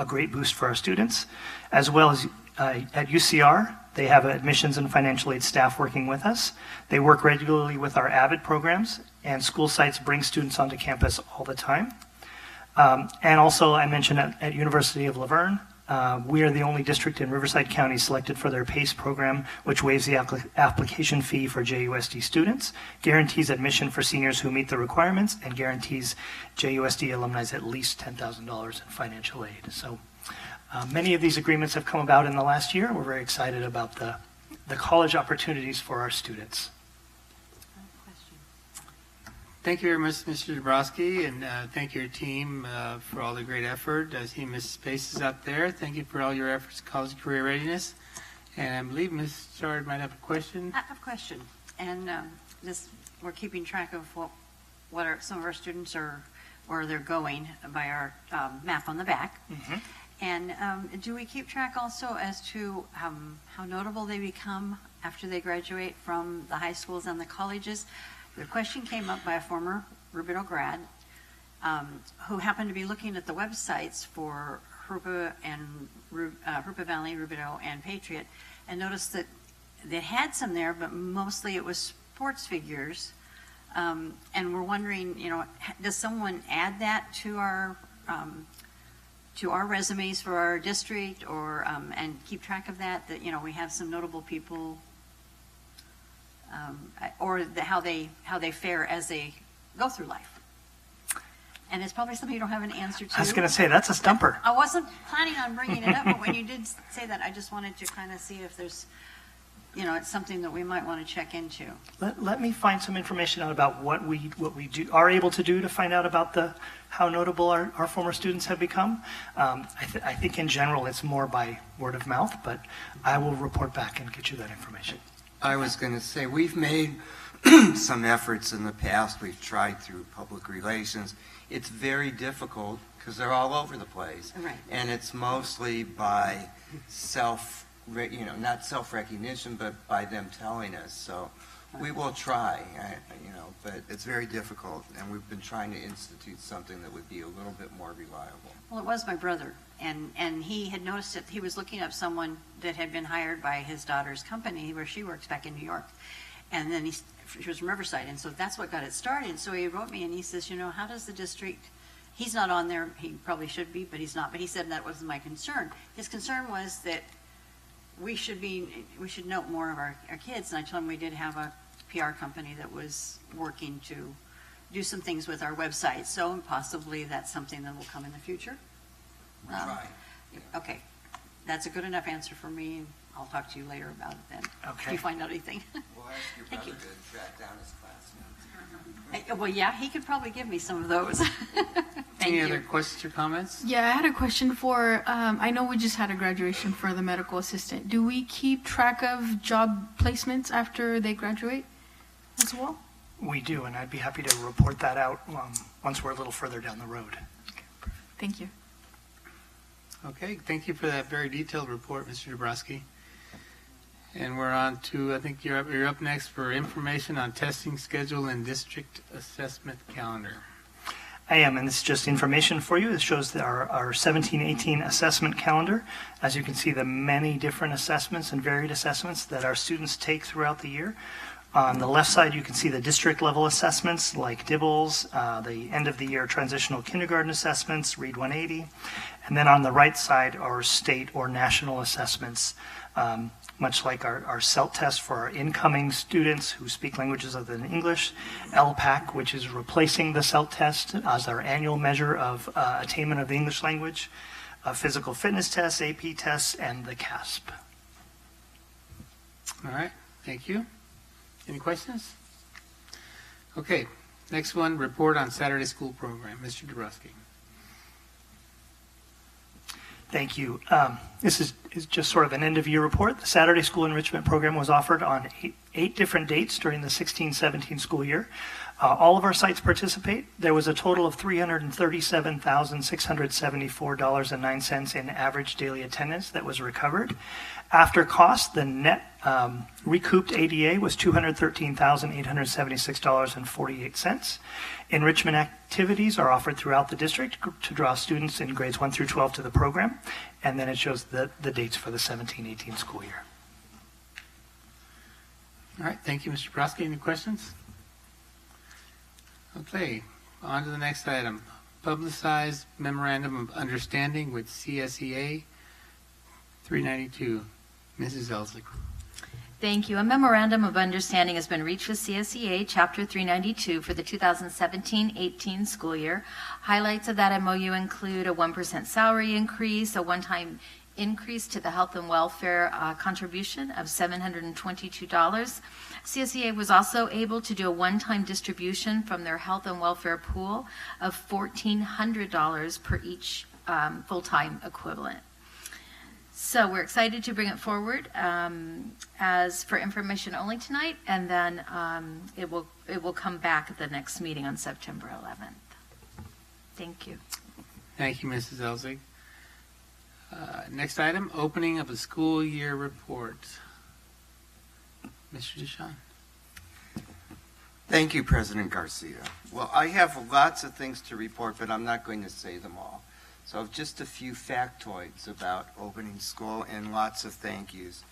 great boost for our students. As well as at UCR, they have admissions and financial aid staff working with us. They work regularly with our AVID programs, and school sites bring students onto campus all the time. And also, I mentioned at University of Laverne, we are the only district in Riverside County selected for their PACE program, which waives the application fee for JUSD students, guarantees admission for seniors who meet the requirements, and guarantees JUSD alumni at least $10,000 in financial aid. So many of these agreements have come about in the last year. We're very excited about the college opportunities for our students. Thank you very much, Mr. Dabrowski, and thank your team for all the great effort. I see Ms. Spaces out there. Thank you for all your efforts in college career readiness. And I believe Ms. Sard might have a question. I have a question, and we're keeping track of what some of our students are, where they're going by our map on the back. Mm-hmm. And do we keep track also as to how notable they become after they graduate from the high schools and the colleges? The question came up by a former Rubidoux grad who happened to be looking at the websites for Jurupa Valley, Rubidoux, and Patriot, and noticed that they had some there, but mostly it was sports figures. And we're wondering, does someone add that to our resumes for our district, or and keep track of that? That we have some notable people. Or how they fare as they go through life. And it's probably something you don't have an answer to. I was going to say, that's a stumper. I wasn't planning on bringing it up, but when you did say that, I just wanted to kind of see if there's, it's something that we might want to check into. Let me find some information out about what we are able to do to find out about how notable our former students have become. I think in general it's more by word of mouth, but I will report back and get you that information. I was going to say, we've made some efforts in the past. We've tried through public relations. It's very difficult because they're all over the place. Right. And it's mostly by not self-recognition, but by them telling us. So we will try, but it's very difficult. And we've been trying to institute something that would be a little bit more reliable. Well, it was my brother, and he had noticed it. He was looking up someone that had been hired by his daughter's company where she works back in New York. And then she was from Riverside, and so that's what got it started. So he wrote me and he says, how does the district, he's not on there, he probably should be, but he's not. But he said that wasn't my concern. His concern was that we should note more of our kids. And I told him we did have a PR company that was working to do some things with our website. So possibly that's something that will come in the future. We'll try. Okay. That's a good enough answer for me. I'll talk to you later about it then. Okay. If you find out anything. We'll ask your Thank brother you. to track down his classmates. Well, yeah, he could probably give me some of those. Any other questions or comments? Yeah, I had a question for, I know we just had a graduation for the medical assistant. Do we keep track of job placements after they graduate as well? We do, and I'd be happy to report that out once we're a little further down the road. Okay, perfect. Thank you. Okay, thank you for that very detailed report, Mr. Dabrowski. And we're on to, I think you're up next for information on testing schedule and district assessment calendar. I am, and this is just information for you. It shows our 17-18 assessment calendar. As you can see, the many different assessments and varied assessments that our students take throughout the year. On the left side, you can see the district level assessments like DIBELS, the end of the year transitional kindergarten assessments, Read 180. And then on the right side are state or national assessments much like our CELT test for our incoming students who speak languages other than English, LPAC, which is replacing the CELT test as our annual measure of attainment of the English language, physical fitness tests, AP tests, and the CASP. All right, thank you. Any questions? Okay, next one, report on Saturday school program. Mr. Dabrowski. Thank you. This is just sort of an end-of-year report. The Saturday School Enrichment Program was offered on eight different dates during the 16-17 school year. All of our sites participate. There was a total of $337,674.09 in average daily attendance that was recovered. After cost, the net recouped ADA was $213,876.48. Enrichment activities are offered throughout the district to draw students in grades 1 through 12 to the program, and then it shows the dates for the 17-18 school year. All right, thank you, Mr. Dabrowski. Any questions? Okay, on to the next item. Publicized Memorandum of Understanding with CSEA 392. Mrs. Elsick. Thank you. A memorandum of understanding has been reached with CSEA Chapter 392 for the 2017-18 school year. Highlights of that MOU include a 1% salary increase, a one-time increase to the health and welfare contribution of $722. CSEA was also able to do a one-time distribution from their health and welfare pool of $1,400 per each full-time equivalent. So we're excited to bring it forward as for information only tonight, and then it will come back at the next meeting on September 11th. Thank you. Thank you, Mrs. Elzig. Next item, opening of a school year report. Mr. Deshawn. Thank you, President Garcia. Well, I have lots of things to report, but I'm not going to say them all. So just a few factoids about opening school and lots of thank yous.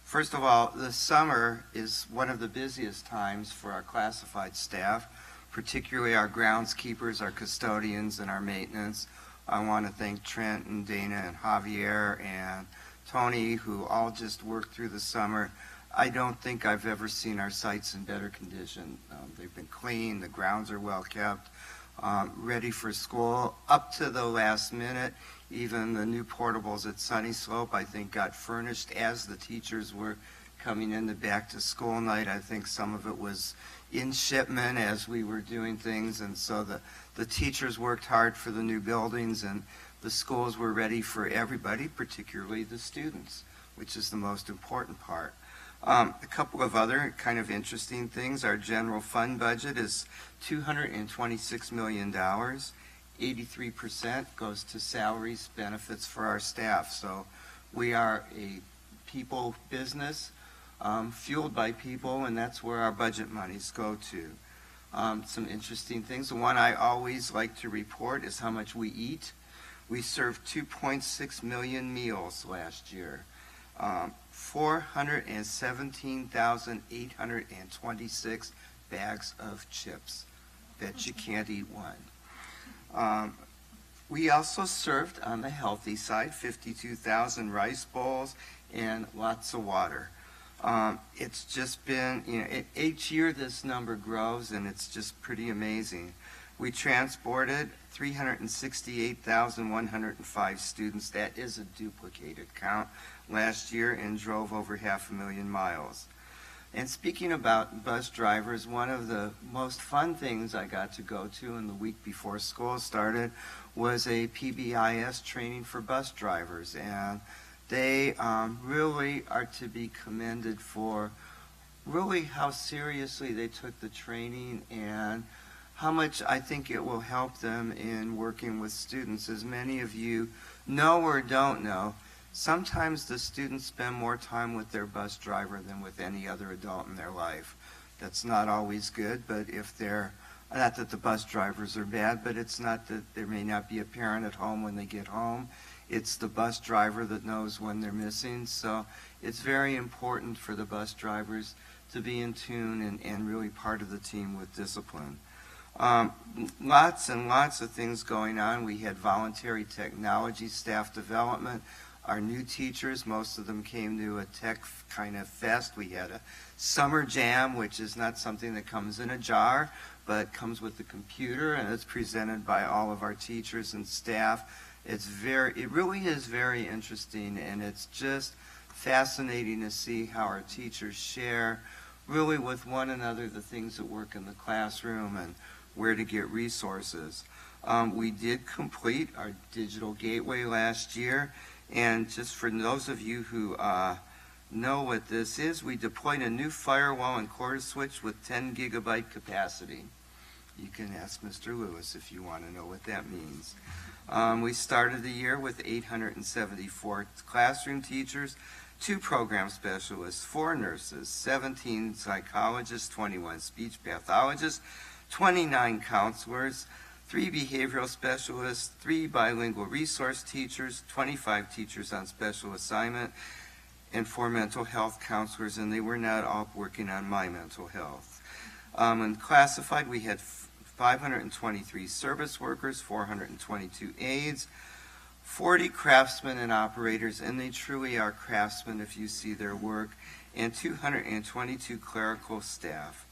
First of all, the summer is one of the busiest times for our classified staff, particularly our groundskeepers, our custodians, and our maintenance. I want to thank Trent and Dana and Javier and Tony, who all just worked through the summer. I don't think I've ever seen our sites in better condition. They've been clean, the grounds are well kept. Ready for school up to the last minute. Even the new portables at Sunny Slope, I think, got furnished as the teachers were coming in the back to school night. I think some of it was in shipment as we were doing things, and so the teachers worked hard for the new buildings, and the schools were ready for everybody, particularly the students, which is the most important part. A couple of other kind of interesting things. Our general fund budget is $226 million. 83% goes to salaries, benefits for our staff. So we are a people business fueled by people, and that's where our budget monies go to. Some interesting things. The one I always like to report is how much we eat. We served 2.6 million meals last year. 417,826 bags of chips. Bet you can't eat one. We also served on the healthy side 52,000 rice bowls and lots of water. It's just been, each year this number grows, and it's just pretty amazing. We transported 368,105 students. That is a duplicated count last year, and drove over 500,000 miles. And speaking about bus drivers, one of the most fun things I got to go to in the week before school started was a PBIS training for bus drivers. And they really are to be commended for really how seriously they took the training and how much I think it will help them in working with students. As many of you know or don't know, sometimes the students spend more time with their bus driver than with any other adult in their life. That's not always good, but if they're, not that the bus drivers are bad, but it's not that there may not be a parent at home when they get home. It's the bus driver that knows when they're missing. So it's very important for the bus drivers to be in tune and really part of the team with discipline. Lots and lots of things going on. We had voluntary technology staff development. our new teachers. Most of them came to a tech kind of fest. We had a summer jam, which is not something that comes in a jar, but comes with the computer, and it's presented by all of our teachers and staff. It really is very interesting, and it's just fascinating to see how our teachers share really with one another the things that work in the classroom and where to get resources. We did complete our digital gateway last year, and just for those of you who know what this is, we deployed a new firewall and core switch with 10 gigabyte capacity. You can ask Mr. Lewis if you want to know what that means. We started the year with 874 classroom teachers, 2 program specialists, 4 nurses, 17 psychologists, 21 speech pathologists, 29 counselors, 3 behavioral specialists, 3 bilingual resource teachers, 25 teachers on special assignment, and 4 mental health counselors, and they were not all working on my mental health. In classified, we had 523 service workers, 422 aides, 40 craftsmen and operators, and they truly are craftsmen if you see their work, and 222 clerical staff.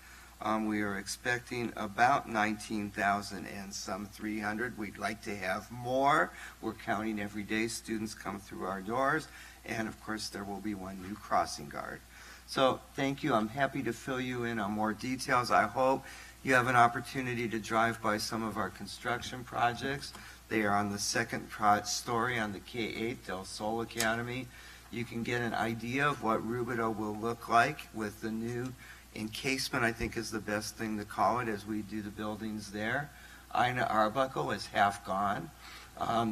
We are expecting about 19,000 and some 300. We'd like to have more. We're counting every day students come through our doors, and of course there will be 1 new crossing guard. So thank you. I'm happy to fill you in on more details. I hope you have an opportunity to drive by some of our construction projects. They are on the second story on the K-8 Del Sol Academy. You can get an idea of what Rubidoux will look like with the new encasement, I think is the best thing to call it, as we do the buildings there. Ina Arbuckle is half gone.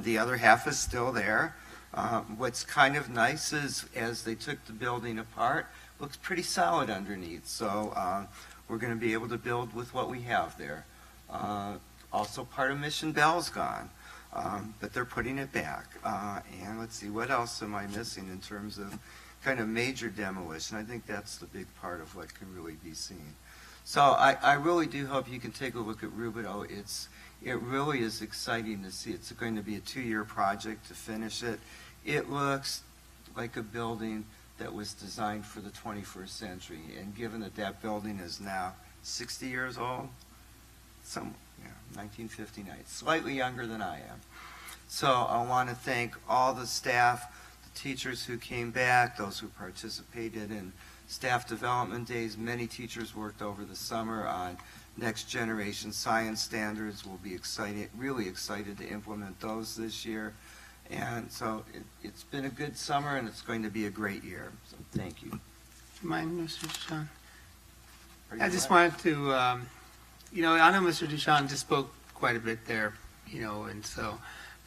The other half is still there. What's kind of nice is as they took the building apart, looks pretty solid underneath. So we're going to be able to build with what we have there. Also, part of Mission Bell's gone, but they're putting it back. And let's see, what else am I missing in terms of kind of major demolition? I think that's the big part of what can really be seen. So I really do hope you can take a look at Rubidoux. It really is exciting to see. It's going to be a 2-year project to finish it. It looks like a building that was designed for the 21st century, and given that that building is now 60 years old, 1959, slightly younger than I am. So I want to thank all the staff, the teachers who came back, those who participated in staff development days. Many teachers worked over the summer on next generation science standards. We'll be really excited to implement those this year. And so it's been a good summer, and it's going to be a great year. So thank you. Do you mind, Mr. Duchamp? I just wanted to, I know Mr. Duchamp just spoke quite a bit there, and so,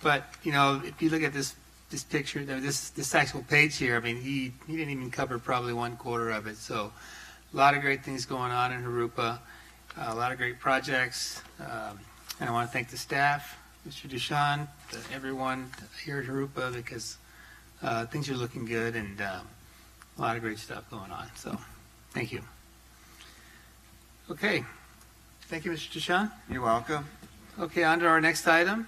but, if you look at this picture, this actual page here, I mean, he didn't even cover probably 1/4 of it. So a lot of great things going on in Jurupa, a lot of great projects, and I want to thank the staff, Mr. Duchamp, everyone here at Jurupa, because things are looking good, and a lot of great stuff going on. So thank you. Okay. Thank you, Mr. Duchamp. You're welcome. Okay, on to our next item.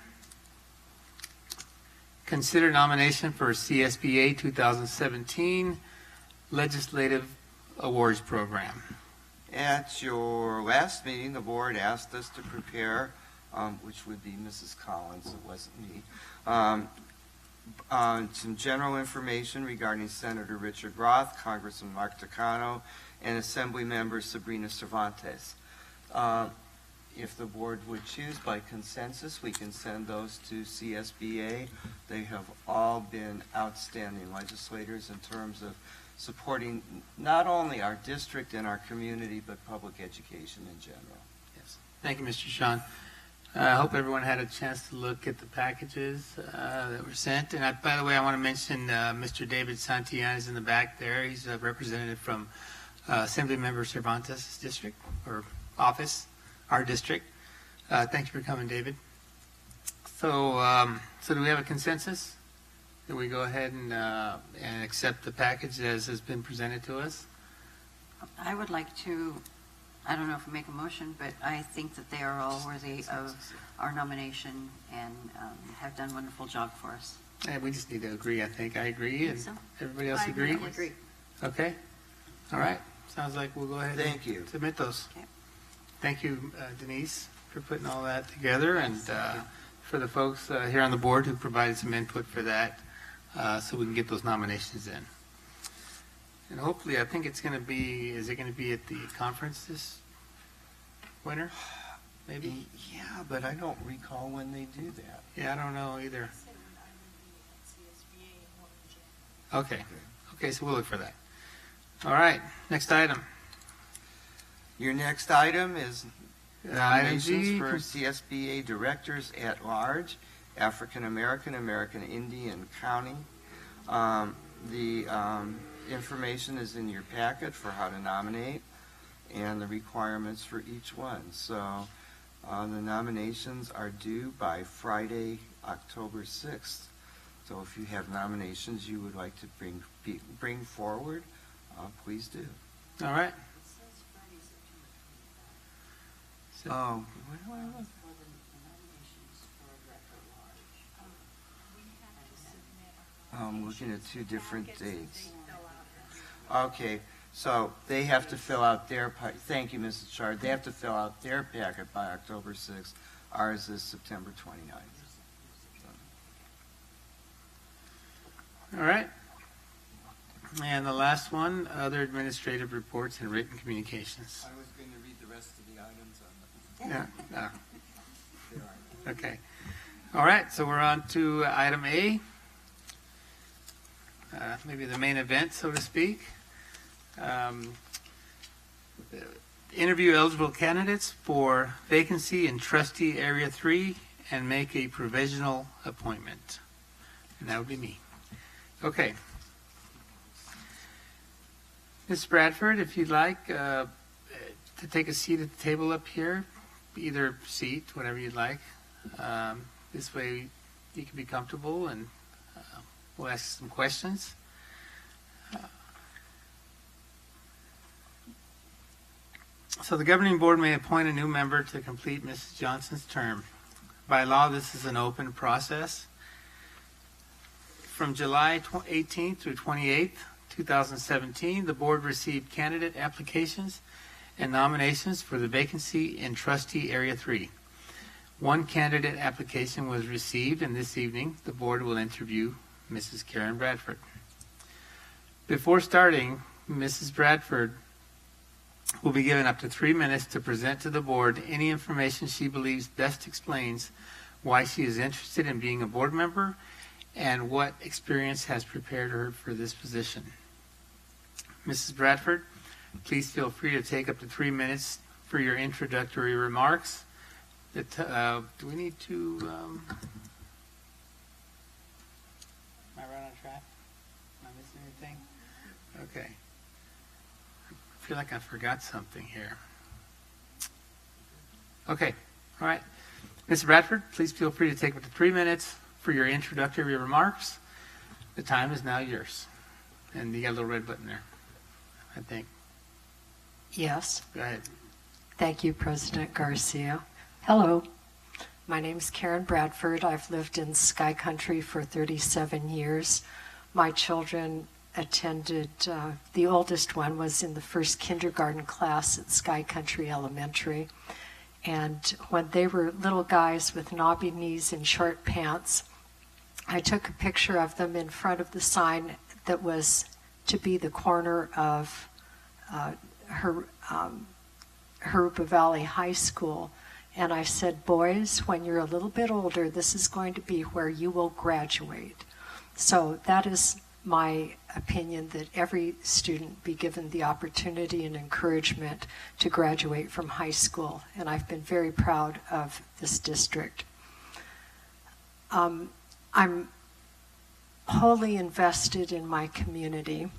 Consider nomination for CSBA 2017 Legislative Awards Program. At your last meeting, the board asked us to prepare, which would be Mrs. Collins, it wasn't me, some general information regarding Senator Richard Roth, Congressman Mark Takano, and Assembly Member Sabrina Cervantes. If the board would choose by consensus, we can send those to CSBA. They have all been outstanding legislators in terms of supporting not only our district and our community, but public education in general. Yes. Thank you, Mr. Sean. I hope everyone had a chance to look at the packages that were sent. And by the way, I want to mention Mr. David Santillan is in the back there. He's a representative from Assemblymember Cervantes' district or office, our district. Thank you for coming, David. So, so do we have a consensus? That we go ahead and accept the package as has been presented to us? I would like to, I don't know if we make a motion, but I think that they are all worthy of our nomination and have done a wonderful job for us. And we just need to agree, I think. I agree, and so. everybody else I agree? agree. Okay, all right. Sounds like we'll go ahead Thank you. and submit those. Okay. Thank you, Denise, for putting all that together, and for the folks here on the board who provided some input for that, so we can get those nominations in. And hopefully, I think it's going to be, is it going to be at the conference this winter? Maybe? Yeah, but I don't recall when they do that. Yeah, I don't know either. Okay. Okay, so we'll look for that. All right, next item. Your next item is Item nominations G. for CSBA Directors at Large, African American, American Indian County. The information is in your packet for how to nominate and the requirements for each one. So the nominations are due by Friday, October 6th. So if you have nominations you would like to bring forward, please do. All right. Oh, where do I look? I'm looking at two different dates. Okay, so they have to fill out their, thank you, Mrs. Chard, they have to fill out their packet by October 6th. Ours is September 29th. All right. And the last one, other administrative reports and written communications. I was going to read the rest of the items on the... Yeah. No. Okay. All right, so we're on to item A, maybe the main event, so to speak. Interview eligible candidates for vacancy in trustee area 3 and make a provisional appointment. And that would be me. Okay. Ms. Bradford, if you'd like to take a seat at the table up here, either seat, whatever you'd like. This way you can be comfortable and we'll ask some questions. So the governing board may appoint a new member to complete Mrs. Johnson's term. By law, this is an open process. From July 18th through 28th, 2017, the board received candidate applications and nominations for the vacancy in trustee area 3. One candidate application was received, and this evening the board will interview Mrs. Karen Bradford. Before starting, Mrs. Bradford will be given up to 3 minutes to present to the board any information she believes best explains why she is interested in being a board member and what experience has prepared her for this position. Mrs. Bradford, please feel free to take up to 3 minutes for your introductory remarks. Do we need to... am I right on track? Am I missing anything? Okay. I feel like I forgot something here. Okay. All right. Mrs. Bradford, please feel free to take up to 3 minutes for your introductory remarks. The time is now yours. And you got a little red button there, I think. Yes. Go ahead. Thank you, President Garcia. Hello. My name is Karen Bradford. I've lived in Sky Country for 37 years. My children attended, the oldest one was in the first kindergarten class at Sky Country Elementary. And when they were little guys with knobby knees and short pants, I took a picture of them in front of the sign that was to be the corner of Jurupa Valley High School. And I said, boys, when you're a little bit older, this is going to be where you will graduate. So that is my opinion, that every student be given the opportunity and encouragement to graduate from high school. And I've been very proud of this district. I'm wholly invested in my community.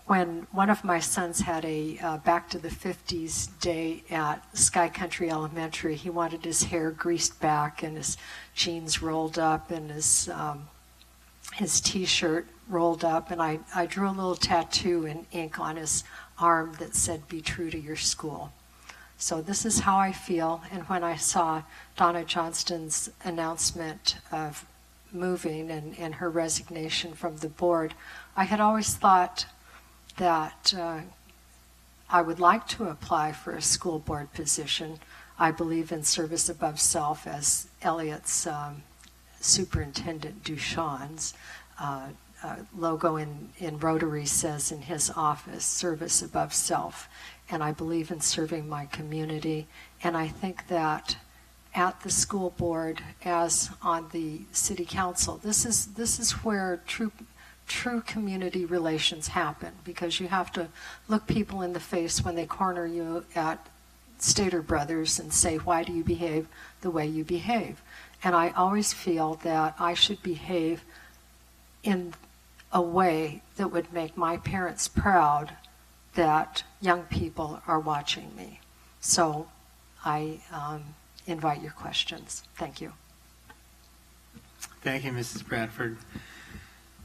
When one of my sons had a back to the 50s day at Sky Country Elementary, he wanted his hair greased back and his jeans rolled up and his t-shirt rolled up, and I drew a little tattoo in ink on his arm that said, "Be true to your school." So this is how I feel, and when I saw Donna Johnston's announcement of moving and her resignation from the board, I had always thought that I would like to apply for a school board position. I believe in service above self, as Elliot's Superintendent Duchan's logo in Rotary says in his office, service above self. And I believe in serving my community. And I think that at the school board, as on the city council, this is where true community relations happen, because you have to look people in the face when they corner you at Stater Brothers and say, why do you behave the way you behave? And I always feel that I should behave in a way that would make my parents proud that young people are watching me. So I invite your questions. Thank you. Thank you, Mrs. Bradford.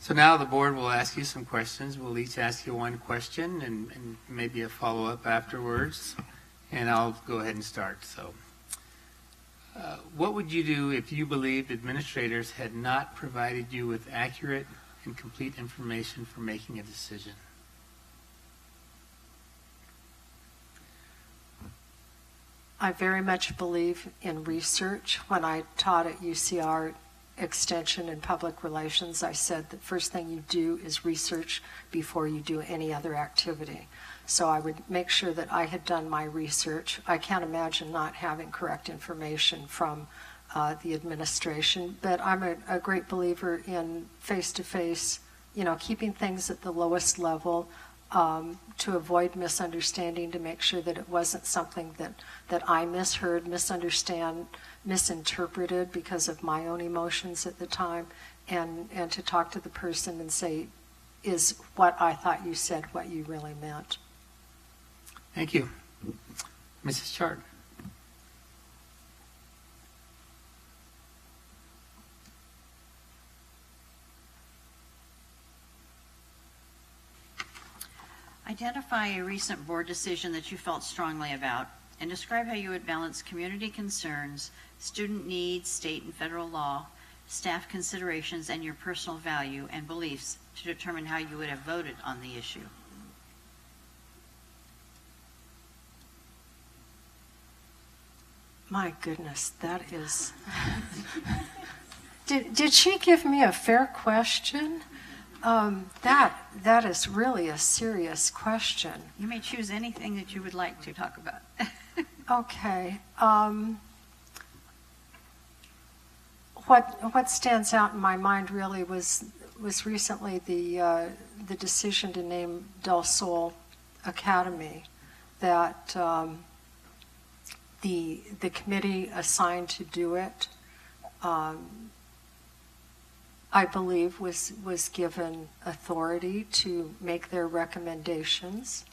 So now the board will ask you some questions. We'll each ask you one question and maybe a follow-up afterwards. And I'll go ahead and start. So, what would you do if you believed administrators had not provided you with accurate and complete information for making a decision? I very much believe in research. When I taught at UCR Extension and Public Relations, I said the first thing you do is research before you do any other activity. So I would make sure that I had done my research. I can't imagine not having correct information from the administration, but I'm a great believer in face-to-face, keeping things at the lowest level, to avoid misunderstanding, to make sure that it wasn't something that I misheard, misinterpreted because of my own emotions at the time, and to talk to the person and say, is what I thought you said what you really meant? Thank you. Mrs. Chard. Identify a recent board decision that you felt strongly about and describe how you would balance community concerns, student needs, state and federal law, staff considerations, and your personal value and beliefs to determine how you would have voted on the issue. My goodness, that is... Did she give me a fair question? That is really a serious question. You may choose anything that you would like to talk about. Okay. What stands out in my mind really was recently the decision to name Del Sol Academy, that the committee assigned to do it, I believe was given authority to make their recommendations.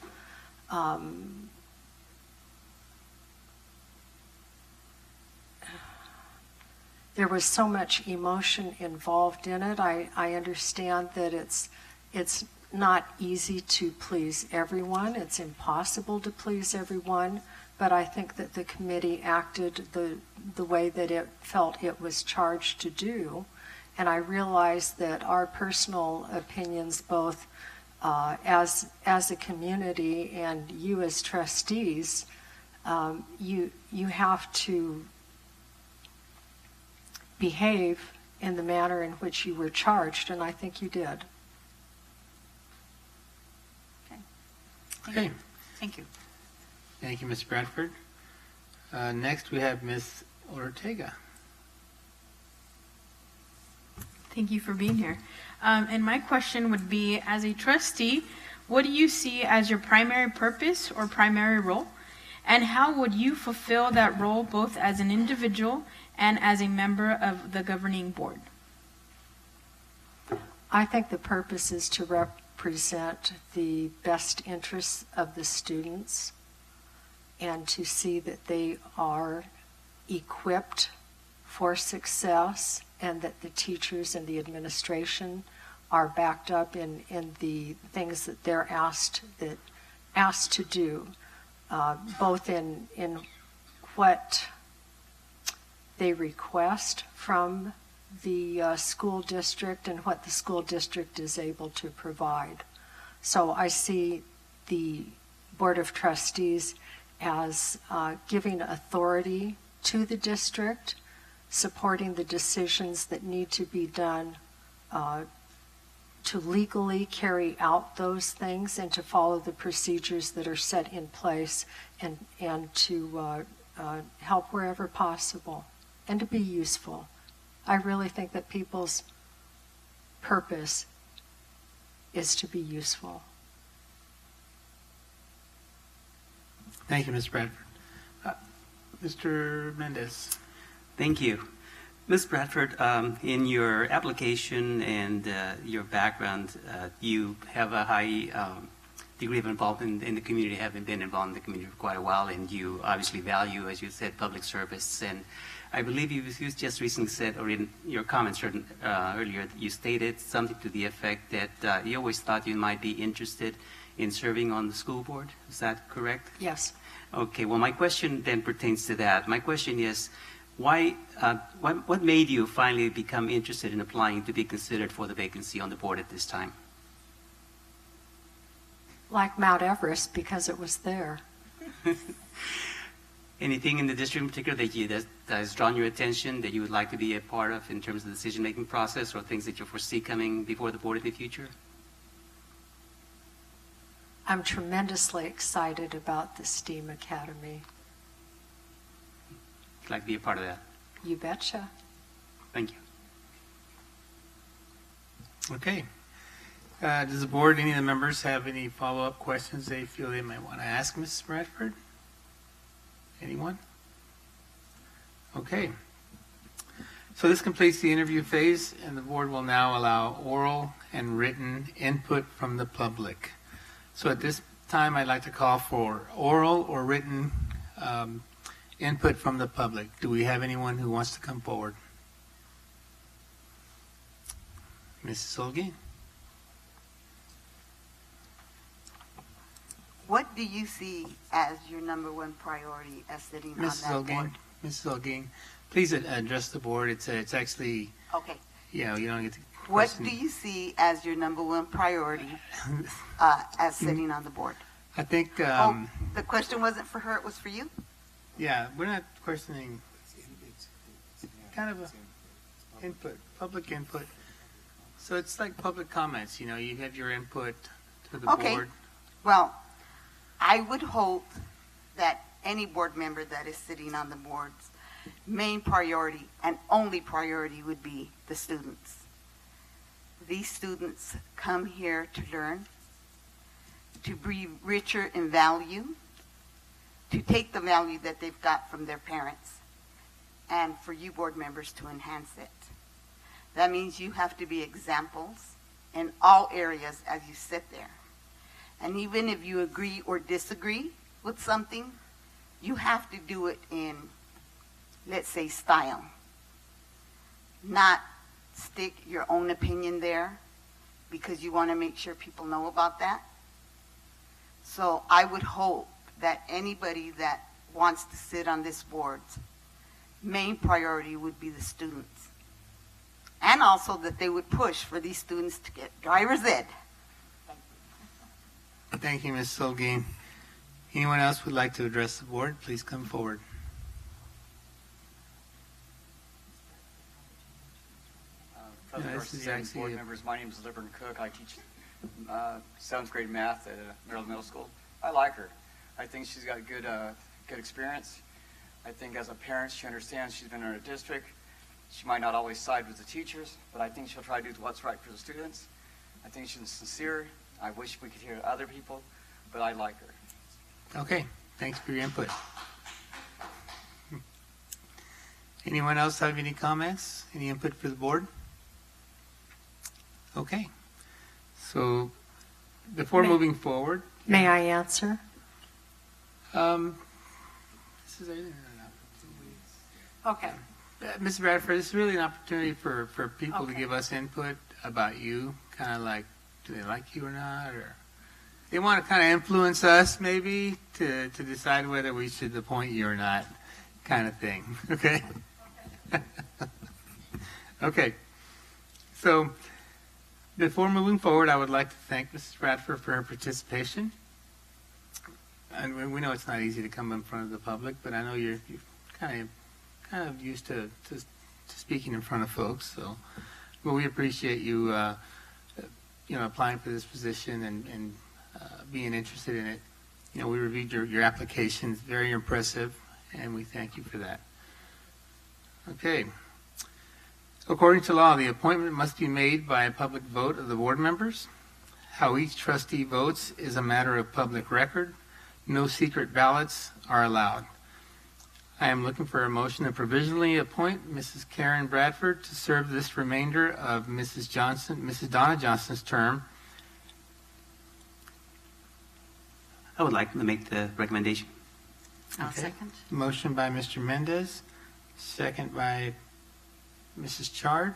There was so much emotion involved in it. I understand that it's not easy to please everyone. It's impossible to please everyone. But I think that the committee acted the way that it felt it was charged to do. And I realized that our personal opinions, both as a community and you as trustees, you have to behave in the manner in which you were charged, and I think you did. Okay. Thank you. Thank you, Ms. Bradford. Next, we have Ms. Ortega. Thank you for being here. And my question would be, as a trustee, what do you see as your primary purpose or primary role? And how would you fulfill that role both as an individual and as a member of the governing board? I think the purpose is to represent the best interests of the students and to see that they are equipped for success, and that the teachers and the administration are backed up in the things that they're asked to do, both in what they request from the school district and what the school district is able to provide. So I see the Board of Trustees as giving authority to the district, supporting the decisions that need to be done to legally carry out those things and to follow the procedures that are set in place, and to help wherever possible and to be useful. I really think that people's purpose is to be useful. Thank you, Ms. Bradford. Mr. Mendez. Thank you. Ms. Bradford, in your application and your background, you have a high degree of involvement in the community, having been involved in the community for quite a while, and you obviously value, as you said, public service. And I believe you just recently said, or in your comments earlier, you stated something to the effect that you always thought you might be interested in serving on the school board. Is that correct? Yes. Okay, well, my question then pertains to that. My question is, what made you finally become interested in applying to be considered for the vacancy on the board at this time? Like Mount Everest, because it was there. Anything in the district in particular that has drawn your attention that you would like to be a part of in terms of the decision-making process, or things that you foresee coming before the board in the future? I'm tremendously excited about the STEAM Academy. I'd like to be a part of that. You betcha. Thank you. Okay. Does the board, any of the members, have any follow-up questions they feel they might want to ask Mrs. Bradford? Anyone? Okay. So this completes the interview phase, and the board will now allow oral and written input from the public. So at this time, I'd like to call for oral or written input from the public. Do we have anyone who wants to come forward? Mrs. Olgi? What do you see as your number one priority as sitting on Mrs. that Olguin, board? Mrs. Olguin, please address the board. It's actually, Okay. you know, you don't get to What question. do you see as your number one priority as sitting on the board? I think, The question wasn't for her, it was for you? yeah, we're not questioning, kind of a input, public input. So it's like public comments, you know, you have your input to the Okay. board. Well, I would hope that any board member that is sitting on the board's main priority and only priority would be the students. These students come here to learn, to be richer in value, to take the value that they've got from their parents, and for you board members to enhance it. That means you have to be examples in all areas as you sit there. And even if you agree or disagree with something, you have to do it in, let's say, style. Not stick your own opinion there because you want to make sure people know about that. So I would hope that anybody that wants to sit on this board's main priority would be the students. And also that they would push for these students to get driver's ed. Thank you, Ms. Olguin. Anyone else would like to address the board? Please come forward. President this is Garcia and actually board a- members, my name is Liburn Cook. I teach 7th grade math at Maryland Middle School. I like her. I think she's got good experience. I think as a parent, she understands she's been in her district. She might not always side with the teachers, but I think she'll try to do what's right for the students. I think she's sincere. I wish we could hear other people, but I like her. Okay, thanks for your input. Anyone else have any comments? Any input for the board? Okay. So before moving forward. May I answer? This is everything. Okay. Ms. Bradford, this is really an opportunity for people to Okay. give us input about you, kind of like, do they like you or not, or they want to kind of influence us maybe to decide whether we should appoint you or not, kind of thing. Okay? Okay. So before moving forward, I would like to thank Mrs. Bradford for her participation. And we know it's not easy to come in front of the public, but I know you're kind of used to speaking in front of folks. So, well, we appreciate you, applying for this position and being interested in it. You know, we reviewed your application. It's very impressive, and we thank you for that. Okay. According to law, the appointment must be made by a public vote of the board members. How each trustee votes is a matter of public record. No secret ballots are allowed. I am looking for a motion to provisionally appoint Mrs. Karen Bradford to serve this remainder of Mrs. Donna Johnson's term. I would like to make the recommendation. I'll second. Motion by Mr. Mendez, second by Mrs. Chard.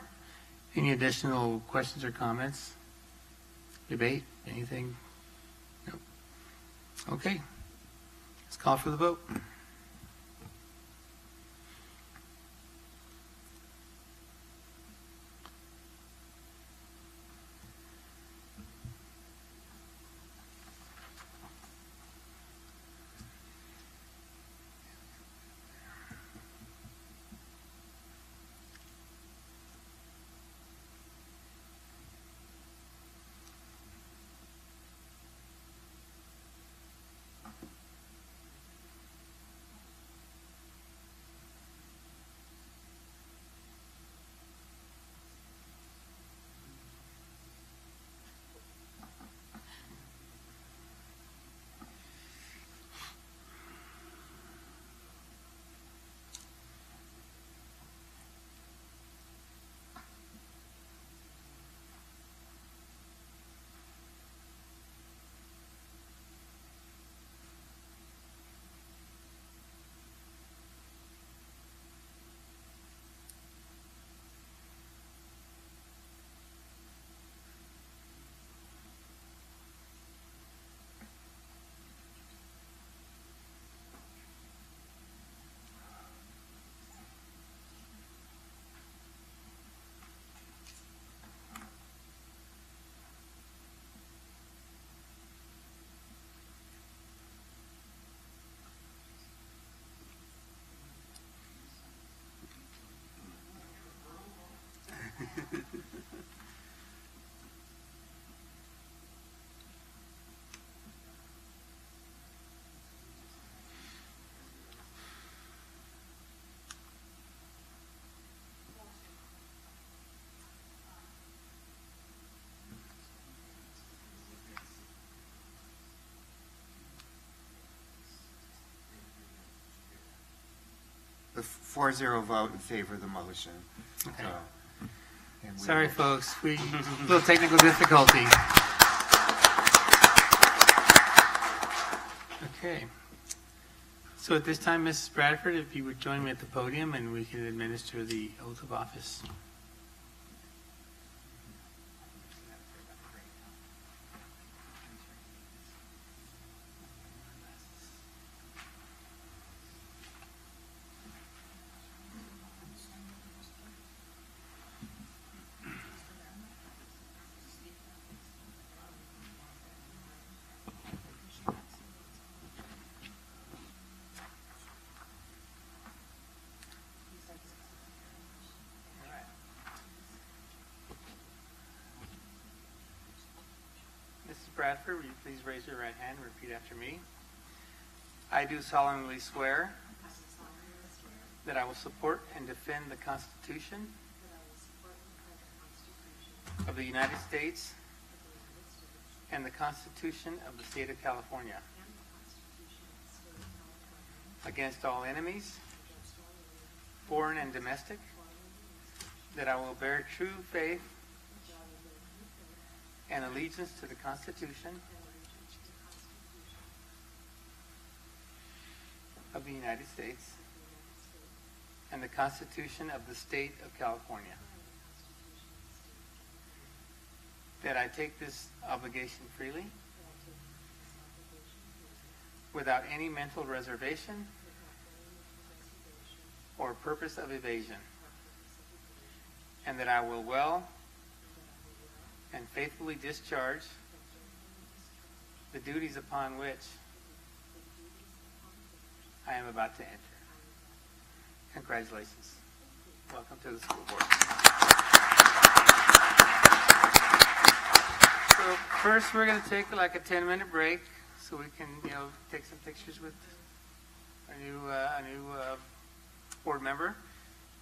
Any additional questions or comments? Debate? Anything? No. Okay. Let's call for the vote. The 4-0 vote in favor of the motion. Okay. And we Sorry, will- folks. We little technical difficulty. Okay. So at this time, Mrs. Bradford, if you would join me at the podium and we can administer the oath of office. Mrs. Bradford, will you please raise your right hand and repeat after me? I do solemnly swear that I will support and defend the Constitution of the United States and the Constitution of the State of California against all enemies, foreign and domestic, that I will bear true faith and allegiance to the Constitution of the United States and the Constitution of the State of California. That I take this obligation freely, without any mental reservation or purpose of evasion, and that I will well and faithfully discharge the duties upon which I am about to enter. Congratulations. Welcome to the school board. So first we're going to take like a 10-minute break so we can, take some pictures with a new board member,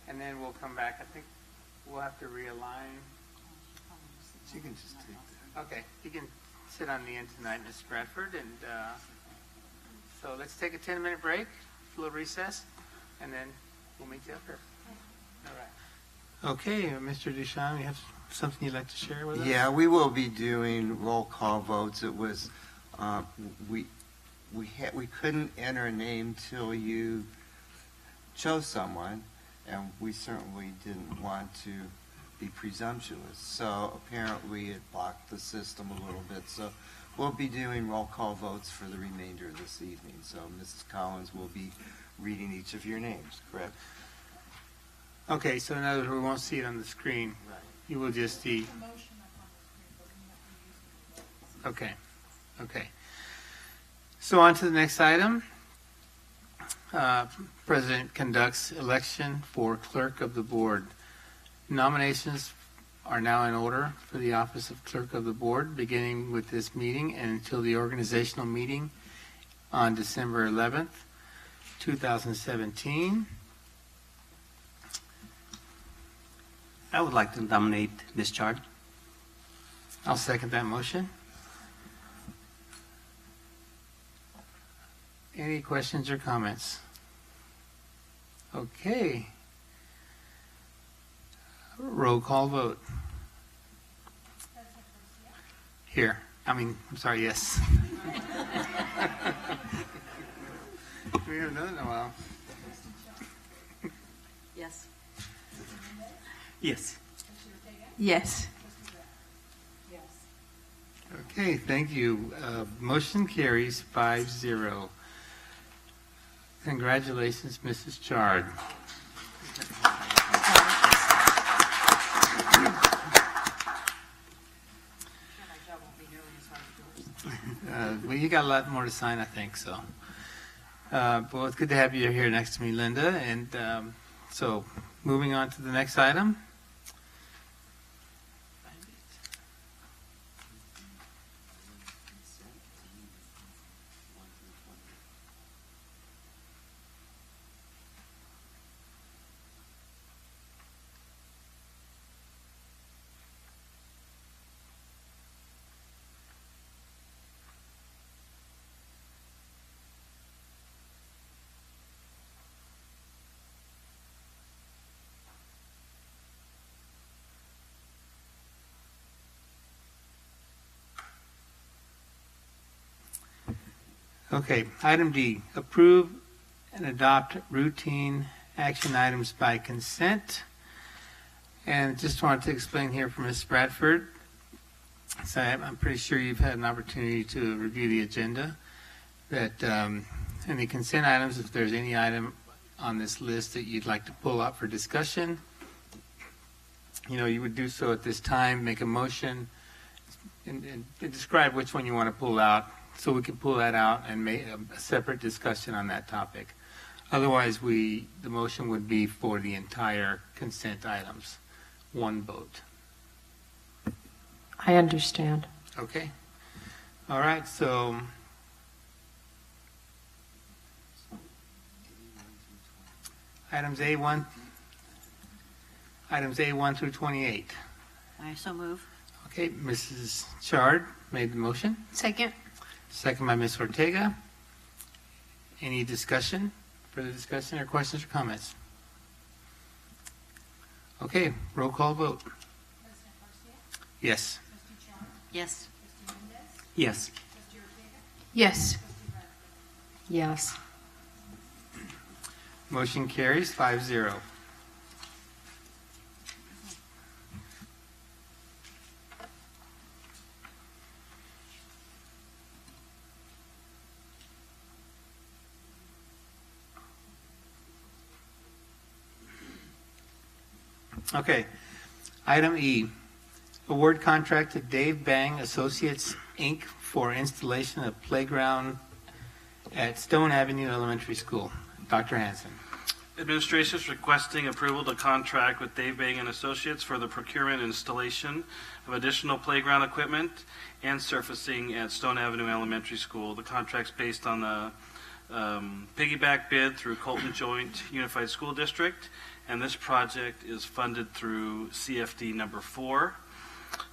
and then we'll come back. I think we'll have to realign. You can just take that. Okay, you can sit on the end tonight, Ms. Bradford, and so let's take a 10-minute break, a little recess, and then we'll meet you up here. All right. Okay, Mr. Duchamp, you have something you'd like to share with us? Yeah, we will be doing roll call votes. It was we couldn't enter a name till you chose someone, and we certainly didn't want to be presumptuous. So apparently it blocked the system a little bit. So we'll be doing roll call votes for the remainder of this evening. So Mrs. Collins will be reading each of your names, correct? Okay, so in other words, we won't see it on the screen. Right. You will just see. Okay. Okay. So on to the next item. President conducts election for clerk of the board. Nominations are now in order for the office of clerk of the board, beginning with this meeting and until the organizational meeting on December 11th, 2017. I would like to nominate Ms. Chard. I'll second that motion. Any questions or comments? Okay. Roll call vote. Here. I'm sorry, yes. We haven't done it in a while. Yes. Yes. Yes. Okay, thank you. Motion carries 5-0. Congratulations, Mrs. Chard. Well, you got a lot more to sign, I think, so. Well, it's good to have you here next to me, Linda. And so, moving on to the next item. Okay, item D, approve and adopt routine action items by consent. And just wanted to explain here from Ms. Bradford. So I'm pretty sure you've had an opportunity to review the agenda. That in the consent items, if there's any item on this list that you'd like to pull out for discussion, you would do so at this time, make a motion, and describe which one you want to pull out, so we can pull that out and make a separate discussion on that topic. Otherwise, the motion would be for the entire consent items, one vote. I understand. Okay. All right, so items A1 through 28. I so move. Okay, Mrs. Chard made the motion. Second. Second by Ms. Ortega. Any discussion, further discussion, or questions or comments? Okay, roll call vote. Yes. Yes. Yes. Yes. Yes. Motion carries 5-0. Okay. Item E, award contract to Dave Bang Associates, Inc. for installation of playground at Stone Avenue Elementary School. Dr. Hanson. Administration is requesting approval to contract with Dave Bang and Associates for the procurement and installation of additional playground equipment and surfacing at Stone Avenue Elementary School. The contract's based on the piggyback bid through Colton Joint Unified School District, and this project is funded through CFD number 4.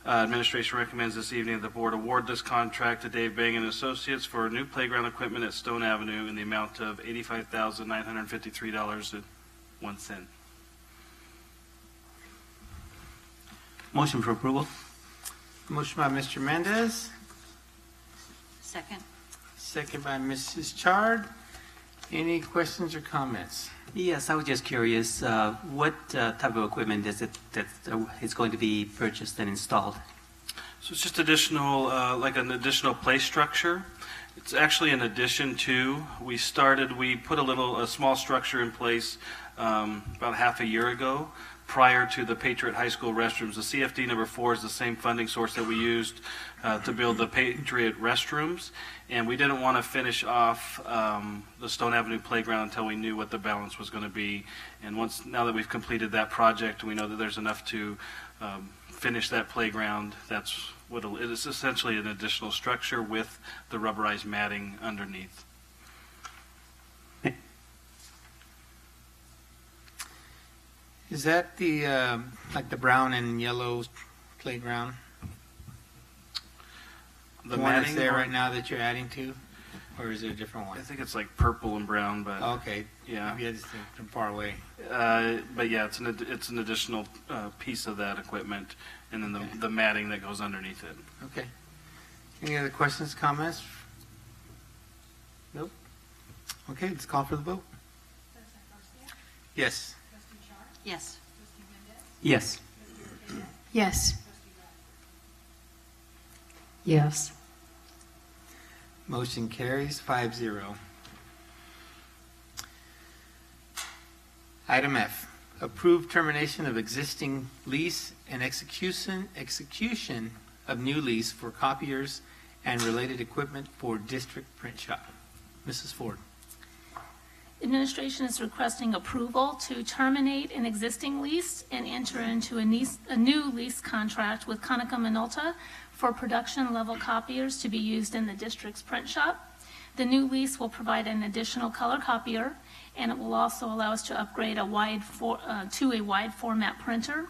Administration recommends this evening that the board award this contract to Dave Bang and Associates for new playground equipment at Stone Avenue in the amount of $85,953.01. Motion for approval. Motion by Mr. Mendez, Second. second by Mrs. Chard. Any questions or comments? Yes, I was just curious, what type of equipment is it that is going to be purchased and installed? So it's just additional, like an additional play structure. It's actually an addition to. We put a small structure in place about half a year ago prior to the Patriot High School restrooms. The CFD number 4 is the same funding source that we used to build the Patriot restrooms. And we didn't want to finish off the Stone Avenue playground until we knew what the balance was going to be. And now that we've completed that project, we know that there's enough to finish that playground. That's what it is, essentially an additional structure with the rubberized matting underneath. Is that the like the brown and yellow playground? The one that's matting there or- right now that you're adding to, or is it a different one? I think it's like purple and brown, but Okay. yeah. Maybe I just from far away. But yeah, it's an additional piece of that equipment, and then the matting that goes underneath it. Okay. Any other questions, comments? Nope. Okay, let's call for the vote. Yes. Yes. Yes. Yes. Yes. Motion carries 5-0. Item F, approve termination of existing lease and execution of new lease for copiers and related equipment for district print shop. Mrs. Ford. Administration is requesting approval to terminate an existing lease and enter into a new lease contract with Konica Minolta for production-level copiers to be used in the district's print shop. The new lease will provide an additional color copier, and it will also allow us to upgrade to a wide format printer,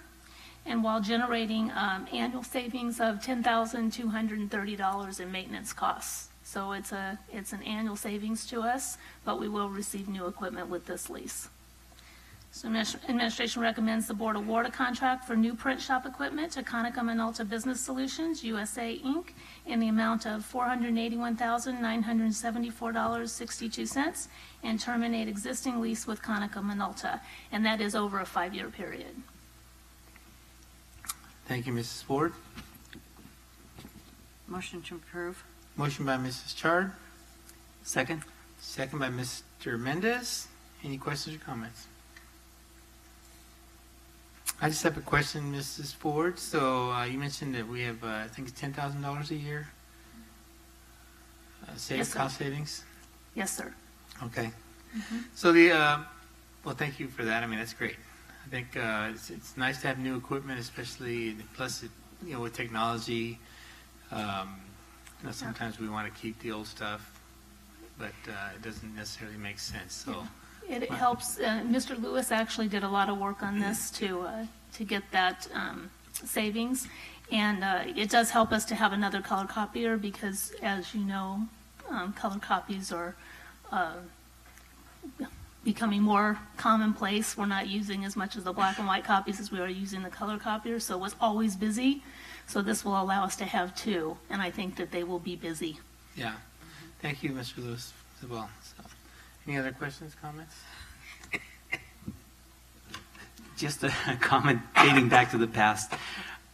and while generating annual savings of $10,230 in maintenance costs. So it's an annual savings to us, but we will receive new equipment with this lease. So administration recommends the board award a contract for new print shop equipment to Konica Minolta Business Solutions, USA, Inc., in the amount of $481,974.62 and terminate existing lease with Konica Minolta, and that is over a 5-year period. Thank you, Mrs. Ford. Motion to approve. Motion by Mrs. Chard, Second. second by Mr. Mendez. Any questions or comments? I just have a question, Mrs. Ford. So you mentioned that we have, I think it's $10,000 a year Yes, sir. cost savings? Yes, sir. Okay. Mm-hmm. So well, thank you for that. I mean, that's great. I think it's nice to have new equipment, especially, plus, with technology, sometimes we want to keep the old stuff, but it doesn't necessarily make sense, so. It helps, Mr. Lewis actually did a lot of work on this to get that savings. And it does help us to have another color copier because, as you know, color copies are becoming more commonplace. We're not using as much of the black and white copies as we are using the color copier, so it was always busy. So this will allow us to have two, and I think that they will be busy. Yeah. Thank you, Mr. Lewis, as well. So, any other questions, comments? Just a comment dating back to the past.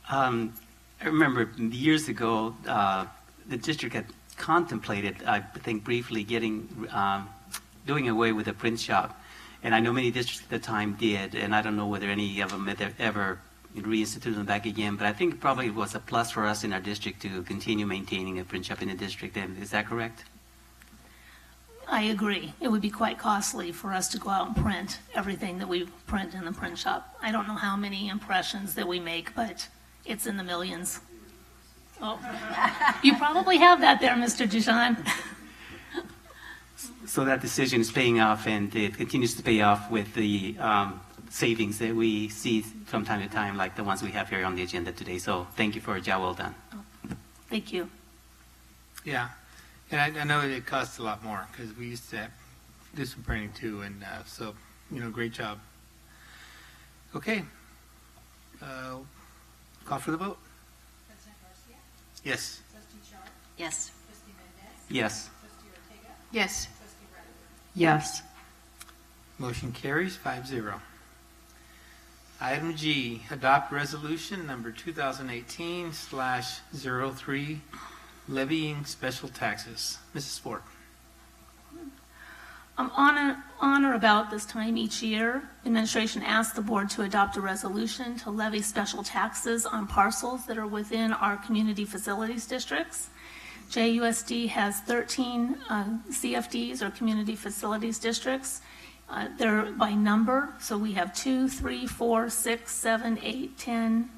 I remember years ago, the district had contemplated, I think briefly, doing away with the print shop. And I know many districts at the time did, and I don't know whether any of them had ever reinstitute them back again, but I think probably it was a plus for us in our district to continue maintaining a print shop in the district. And is that correct? I agree. It would be quite costly for us to go out and print everything that we print in the print shop. I don't know how many impressions that we make, but it's in the millions. Oh, you probably have that there, Mr. Duchan. So that decision is paying off, and it continues to pay off with the savings that we see from time to time, like the ones we have here on the agenda today. So thank you for a job well done. Thank you. Yeah, and I know it costs a lot more because we used to do some printing too, and so, great job. Okay. Call for the vote. Yes. Yes. Yes. Yes. Yes. Motion carries 5-0. Item G, adopt resolution number 2018/03, levying special taxes. Mrs. Ford. On or about this time each year, administration asks the board to adopt a resolution to levy special taxes on parcels that are within our community facilities districts. JUSD has 13 CFDs, or community facilities districts. They're by number, so we have 2, 3, 4, 6, 7, 8, 10,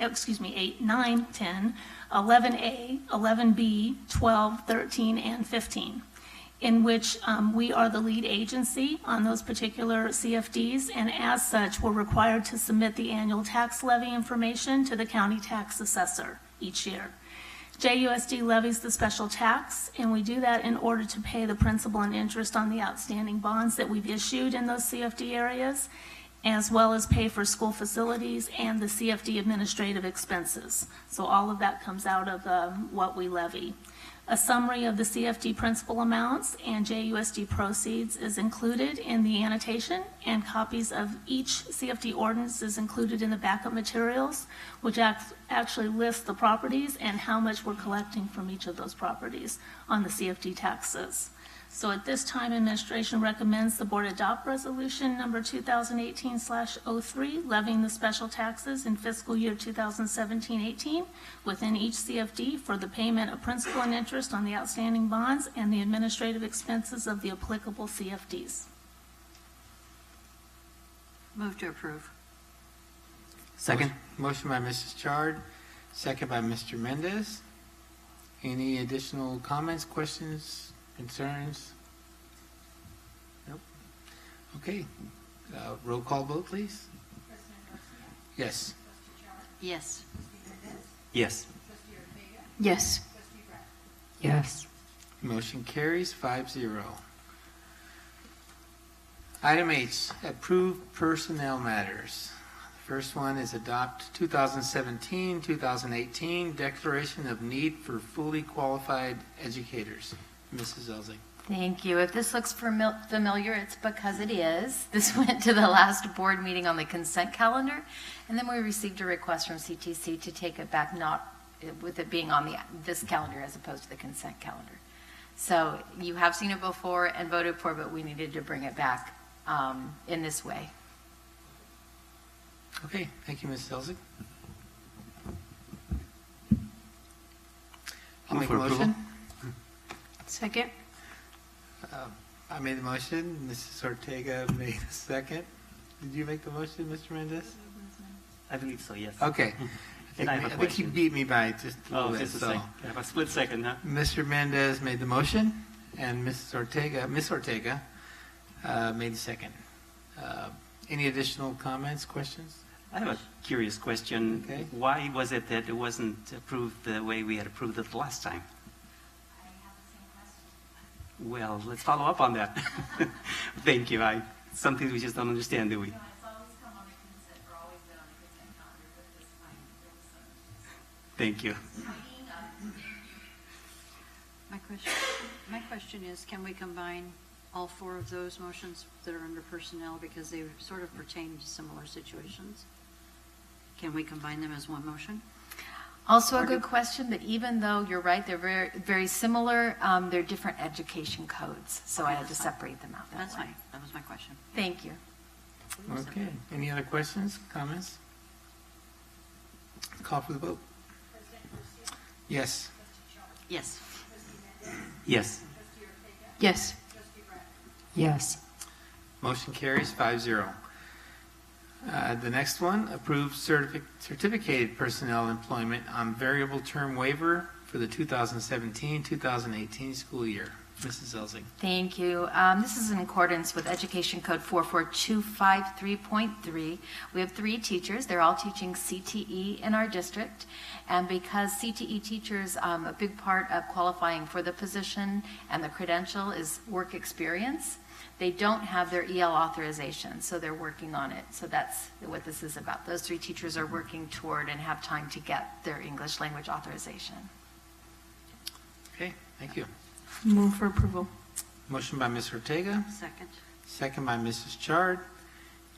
8, 9, 10, 11A, 11B, 12, 13, and 15, in which we are the lead agency on those particular CFDs, and as such, we're required to submit the annual tax levy information to the county tax assessor each year. JUSD levies the special tax, and we do that in order to pay the principal and interest on the outstanding bonds that we've issued in those CFD areas, as well as pay for school facilities and the CFD administrative expenses. So all of that comes out of what we levy. A summary of the CFD principal amounts and JUSD proceeds is included in the annotation, and copies of each CFD ordinance is included in the backup materials, which actually lists the properties and how much we're collecting from each of those properties on the CFD taxes. So at this time, administration recommends the board adopt resolution number 2018/03, levying the special taxes in fiscal year 2017-18 within each CFD for the payment of principal and interest on the outstanding bonds and the administrative expenses of the applicable CFDs. Move to approve. Second. Motion by Mrs. Chard, second by Mr. Mendez. Any additional comments, questions, concerns? Nope. Okay. Roll call vote, please. Yes. Yes. Yes. Yes. Yes. Motion carries 5-0. Item H, approve personnel matters. First one is adopt 2017-2018 Declaration of Need for Fully Qualified Educators. Mrs. Elzing. Thank you. If this looks familiar, it's because it is. This went to the last board meeting on the consent calendar, and then we received a request from CTC to take it back, not with it being on this calendar as opposed to the consent calendar. So you have seen it before and voted for, but we needed to bring it back in this way. Okay, thank you, Mrs. Elzing. I'll make a motion. Second. I made the motion. Mrs. Ortega made the second. Did you make the motion, Mr. Mendez? I believe so, yes. Okay. And I have a I think question. he beat me by just a little bit. Just a So second. I have a split second, huh? Mr. Mendez made the motion, and Miss Ortega made the second. Any additional comments, questions? I have a curious question. Okay. Why was it that it wasn't approved the way we had approved it the last time? Well, let's follow up on that. Thank you. Some things we just don't understand, do we? Thank you. My question is, can we combine all four of those motions that are under personnel because they sort of pertain to similar situations? Can we combine them as one motion? Also a good question, but even though you're right, they're very, very similar, they're different education codes, so I had to separate them out that That's way. fine. That was my question. Thank you. Okay. Any other questions, comments? Call for the vote. Yes. Yes. Yes. Yes. Yes. Motion carries 5-0. The next one, approve certificated personnel employment on variable term waiver for the 2017-2018 school year. Mrs. Elzing. Thank you. This is in accordance with Education Code 44253.3. We have 3 teachers. They're all teaching CTE in our district. And because CTE teachers, a big part of qualifying for the position and the credential is work experience, they don't have their EL authorization, so they're working on it. So that's what this is about. Those 3 teachers are working toward and have time to get their English language authorization. Okay, thank you. Move for approval. Motion by Ms. Ortega. Second. Second by Mrs. Chard.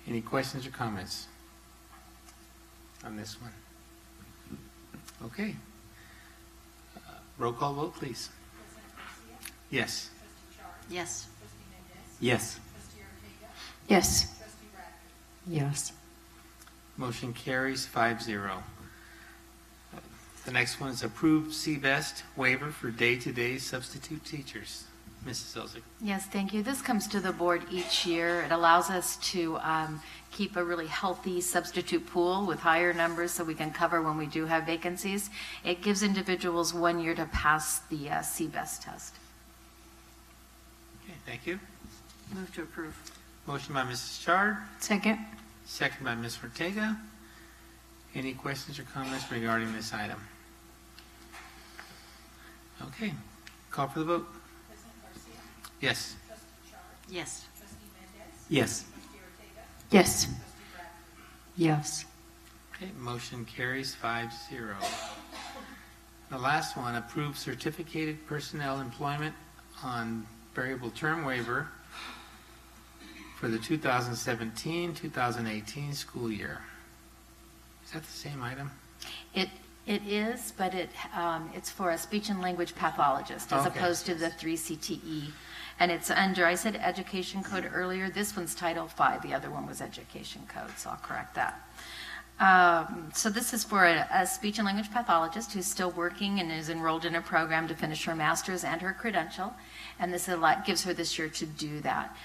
Any questions or comments on this one? Okay. Roll call vote, please. Yes. Yes. Yes. Yes. Yes. Motion carries 5-0. The next one is approved CBEST waiver for day-to-day substitute teachers. Mrs. Elzig. Yes, thank you. This comes to the board each year. It allows us to keep a really healthy substitute pool with higher numbers so we can cover when we do have vacancies. It gives individuals 1 year to pass the CBEST test. Okay, thank you. Move to approve. Motion by Mrs. Chard. Second. Second by Ms. Ortega. Any questions or comments regarding this item? Okay, call for the vote. Yes. Yes. Yes. Yes. Yes. Okay, motion carries 5-0. The last one, approve certificated personnel employment on variable term waiver for the 2017-2018 school year. Is that the same item? It is, but it's for a speech and language pathologist as Okay. opposed to the 3 CTE. And it's under, I said education code earlier, this one's Title V, the other one was education code, so I'll correct that. So this is for a speech and language pathologist who's still working and is enrolled in a program to finish her master's and her credential, and this gives her this year to do that.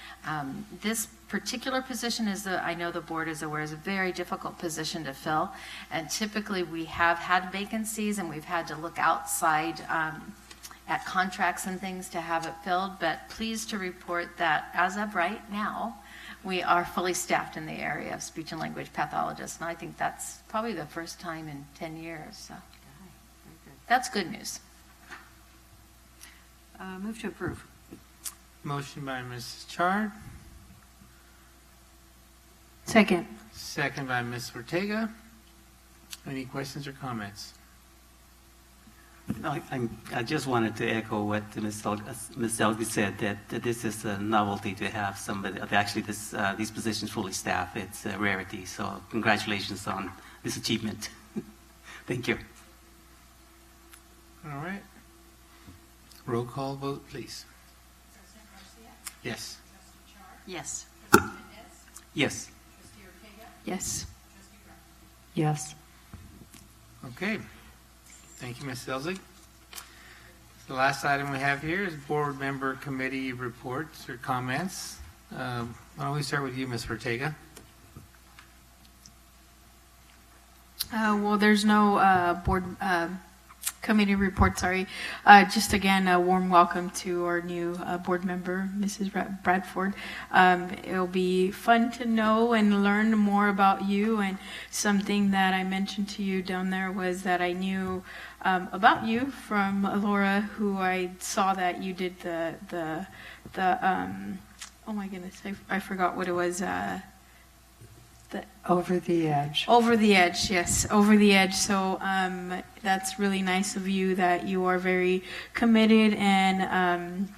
This particular position I know the board is aware, is a very difficult position to fill, and typically we have had vacancies and we've had to look outside at contracts and things to have it filled, but pleased to report that as of right now, we are fully staffed in the area of speech and language pathologists, and I think that's probably the first time in 10 years. So that's good news. Move to approve. Motion by Mrs. Chard. Second. Second by Ms. Ortega. Any questions or comments? I just wanted to echo what Ms. Selby said, that this is a novelty to have somebody, actually these positions fully staffed. It's a rarity, so congratulations on this achievement. Thank you. All right. Roll call vote, please. Yes. Yes. Yes. Yes. Yes. Okay. Thank you, Ms. Selzig. The last item we have here is board member committee reports or comments. Why don't we start with you, Ms. Ortega? Well, there's no board committee report, sorry. Just again, a warm welcome to our new board member, Mrs. Bradford. It'll be fun to know and learn more about you, and something that I mentioned to you down there was that I knew about you from Laura, who I saw that you did the oh my goodness, I forgot what it was. Over the edge. Over the edge, yes, over the edge. So that's really nice of you, that you are very committed and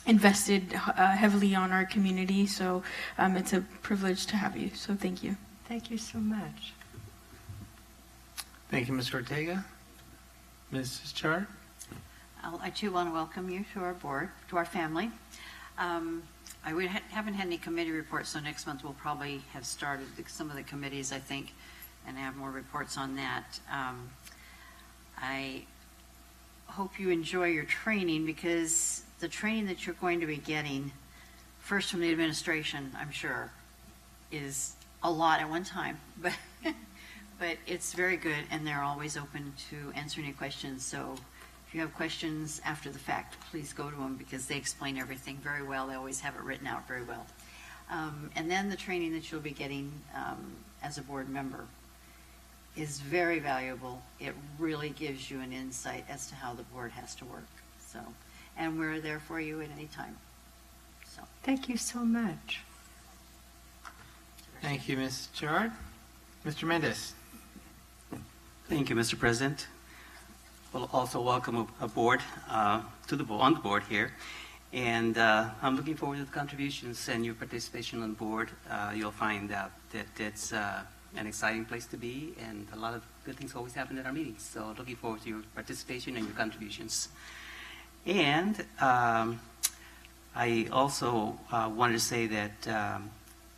invested heavily on our community. So it's a privilege to have you. So thank you. Thank you so much. Thank you, Ms. Ortega. Mrs. Chard? I too want to welcome you to our board, to our family. Haven't had any committee reports, so next month we'll probably have started some of the committees, I think. and have more reports on that. I hope you enjoy your training, because the training that you're going to be getting, first from the administration, I'm sure, is a lot at one time, but but it's very good, and they're always open to answering your questions. So if you have questions after the fact, please go to them, because they explain everything very well. They always have it written out very well. And then the training that you'll be getting as a board member is very valuable. It really gives you an insight as to how the board has to work. So, and we're there for you at any time. So, Thank you so much. Thank you, Ms. Gerard. Mr. Mendez. Thank you, Mr. President. We'll also welcome aboard on the board here. And I'm looking forward to the contributions and your participation on the board. You'll find out that it's an exciting place to be, and a lot of good things always happen at our meetings. So looking forward to your participation and your contributions. And I also wanted to say that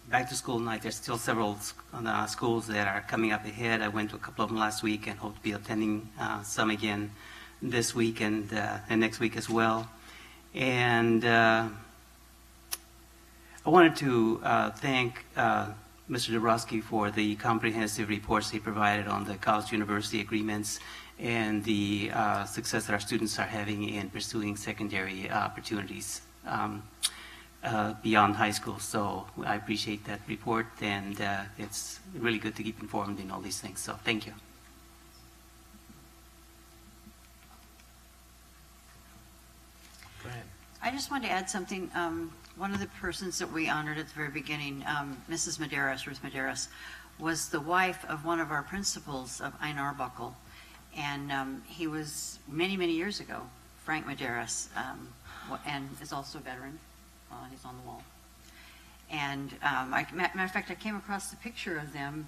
back to school night, there's still several schools that are coming up ahead. I went to a couple of them last week and hope to be attending some again this week and next week as well. And I wanted to thank Mr. Dabrowski for the comprehensive reports he provided on the college-university agreements and the success that our students are having in pursuing secondary opportunities beyond high school. So I appreciate that report, and it's really good to keep informed in all these things. So thank you. Go ahead. I just wanted to add something. One of the persons that we honored at the very beginning, Mrs. Medeiros, Ruth Medeiros, was the wife of one of our principals of Ein Arbuckle. And he was many, many years ago, Frank Medeiros, and is also a veteran. He's on the wall. And matter of fact, I came across the picture of them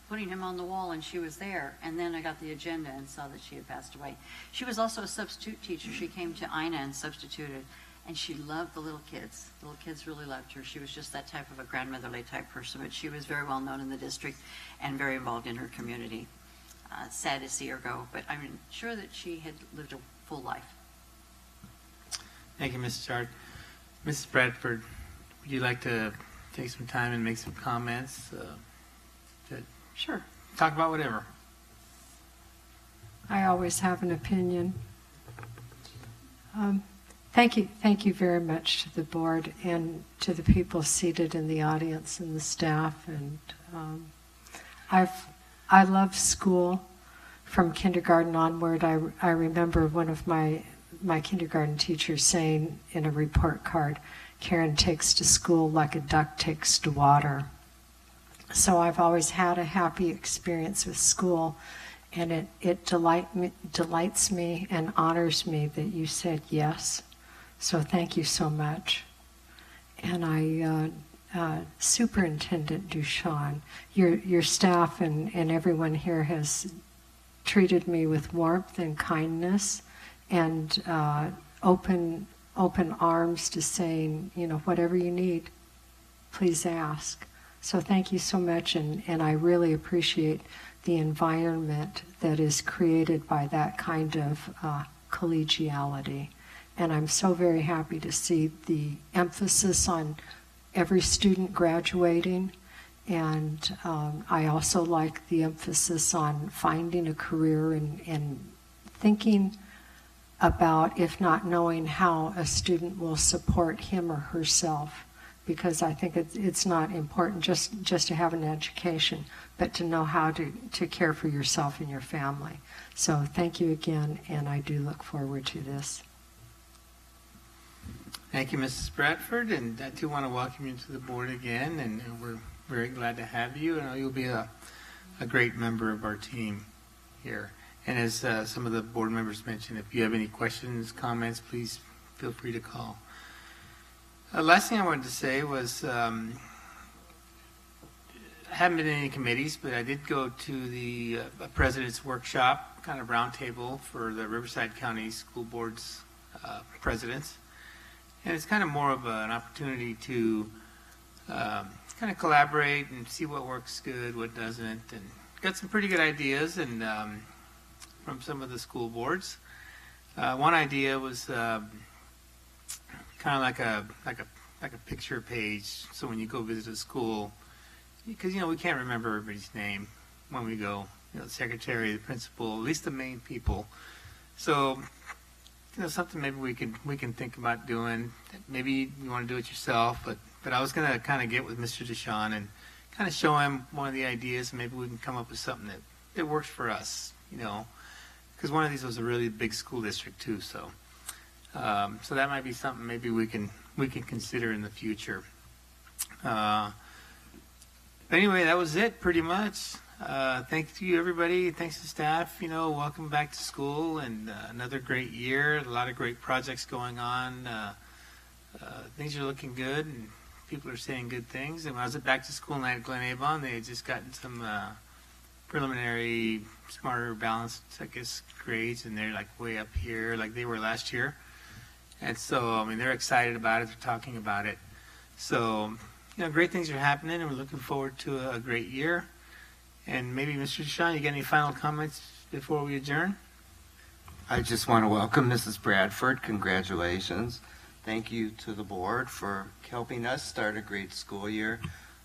putting him on the wall, and she was there. And then I got the agenda and saw that she had passed away. She was also a substitute teacher. She came to Ina and substituted, and she loved the little kids. The little kids really loved her. She was just that type of a grandmotherly type person, but she was very well known in the district and very involved in her community. Sad to see her go, but I'm sure that she had lived a full life. Thank you, Mrs. Chard. Mrs. Bradford, would you like to take some time and make some comments? Sure. Talk about whatever. I always have an opinion. Thank you very much to the board and to the people seated in the audience and the staff. And I love school from kindergarten onward. I remember one of my kindergarten teachers saying in a report card, "Karen takes to school like a duck takes to water." So I've always had a happy experience with school, and it delights me and honors me that you said yes. So thank you so much. And Superintendent Duchan, your staff and everyone here has treated me with warmth and kindness and open arms to saying, whatever you need, please ask. So thank you so much, and I really appreciate the environment that is created by that kind of collegiality. And I'm so very happy to see the emphasis on every student graduating. And I also like the emphasis on finding a career and thinking about, if not knowing how, a student will support him or herself. Because I think it's not important just to have an education, but to know how to care for yourself and your family. So thank you again, and I do look forward to this. Thank you, Mrs. Bradford, and I too want to welcome you to the board again, and we're very glad to have you. I know you'll be a great member of our team here. And as some of the board members mentioned, if you have any questions, comments, please feel free to call. Last thing I wanted to say was I haven't been in any committees, but I did go to the President's Workshop, kind of roundtable for the Riverside County School Board's presidents. And it's kind of more of an opportunity to kind of collaborate and see what works good, what doesn't, and got some pretty good ideas and from some of the school boards. One idea was kind of like a picture page. So when you go visit a school, because we can't remember everybody's name when we go. The secretary, the principal, at least the main people. So something maybe we can think about doing. Maybe you want to do it yourself, but I was going to kind of get with Mr. Deshawn and kind of show him one of the ideas, and maybe we can come up with something that works for us, because one of these was a really big school district too. So that might be something maybe we can consider in the future. But anyway, that was it pretty much. Thank you, everybody. Thanks to staff. Welcome back to school and another great year. A lot of great projects going on. Things are looking good, and people are saying good things. And when I was at back to school night at Glen Avon, they had just gotten some preliminary, smarter, balanced, I guess, grades, and they're like way up here, like they were last year. And so, they're excited about it. They're talking about it. So, great things are happening, and we're looking forward to a great year. And maybe, Mr. Deshawn, you got any final comments before we adjourn? I just want to welcome Mrs. Bradford. Congratulations. Thank you to the board for helping us start a great school year.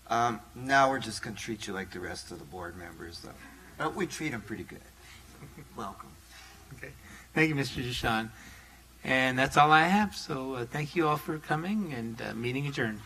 Now we're just going to treat you like the rest of the board members, though. But we treat them pretty good. Welcome. Okay. Thank you, Mr. Deshawn. And that's all I have. So thank you all for coming, and meeting adjourned.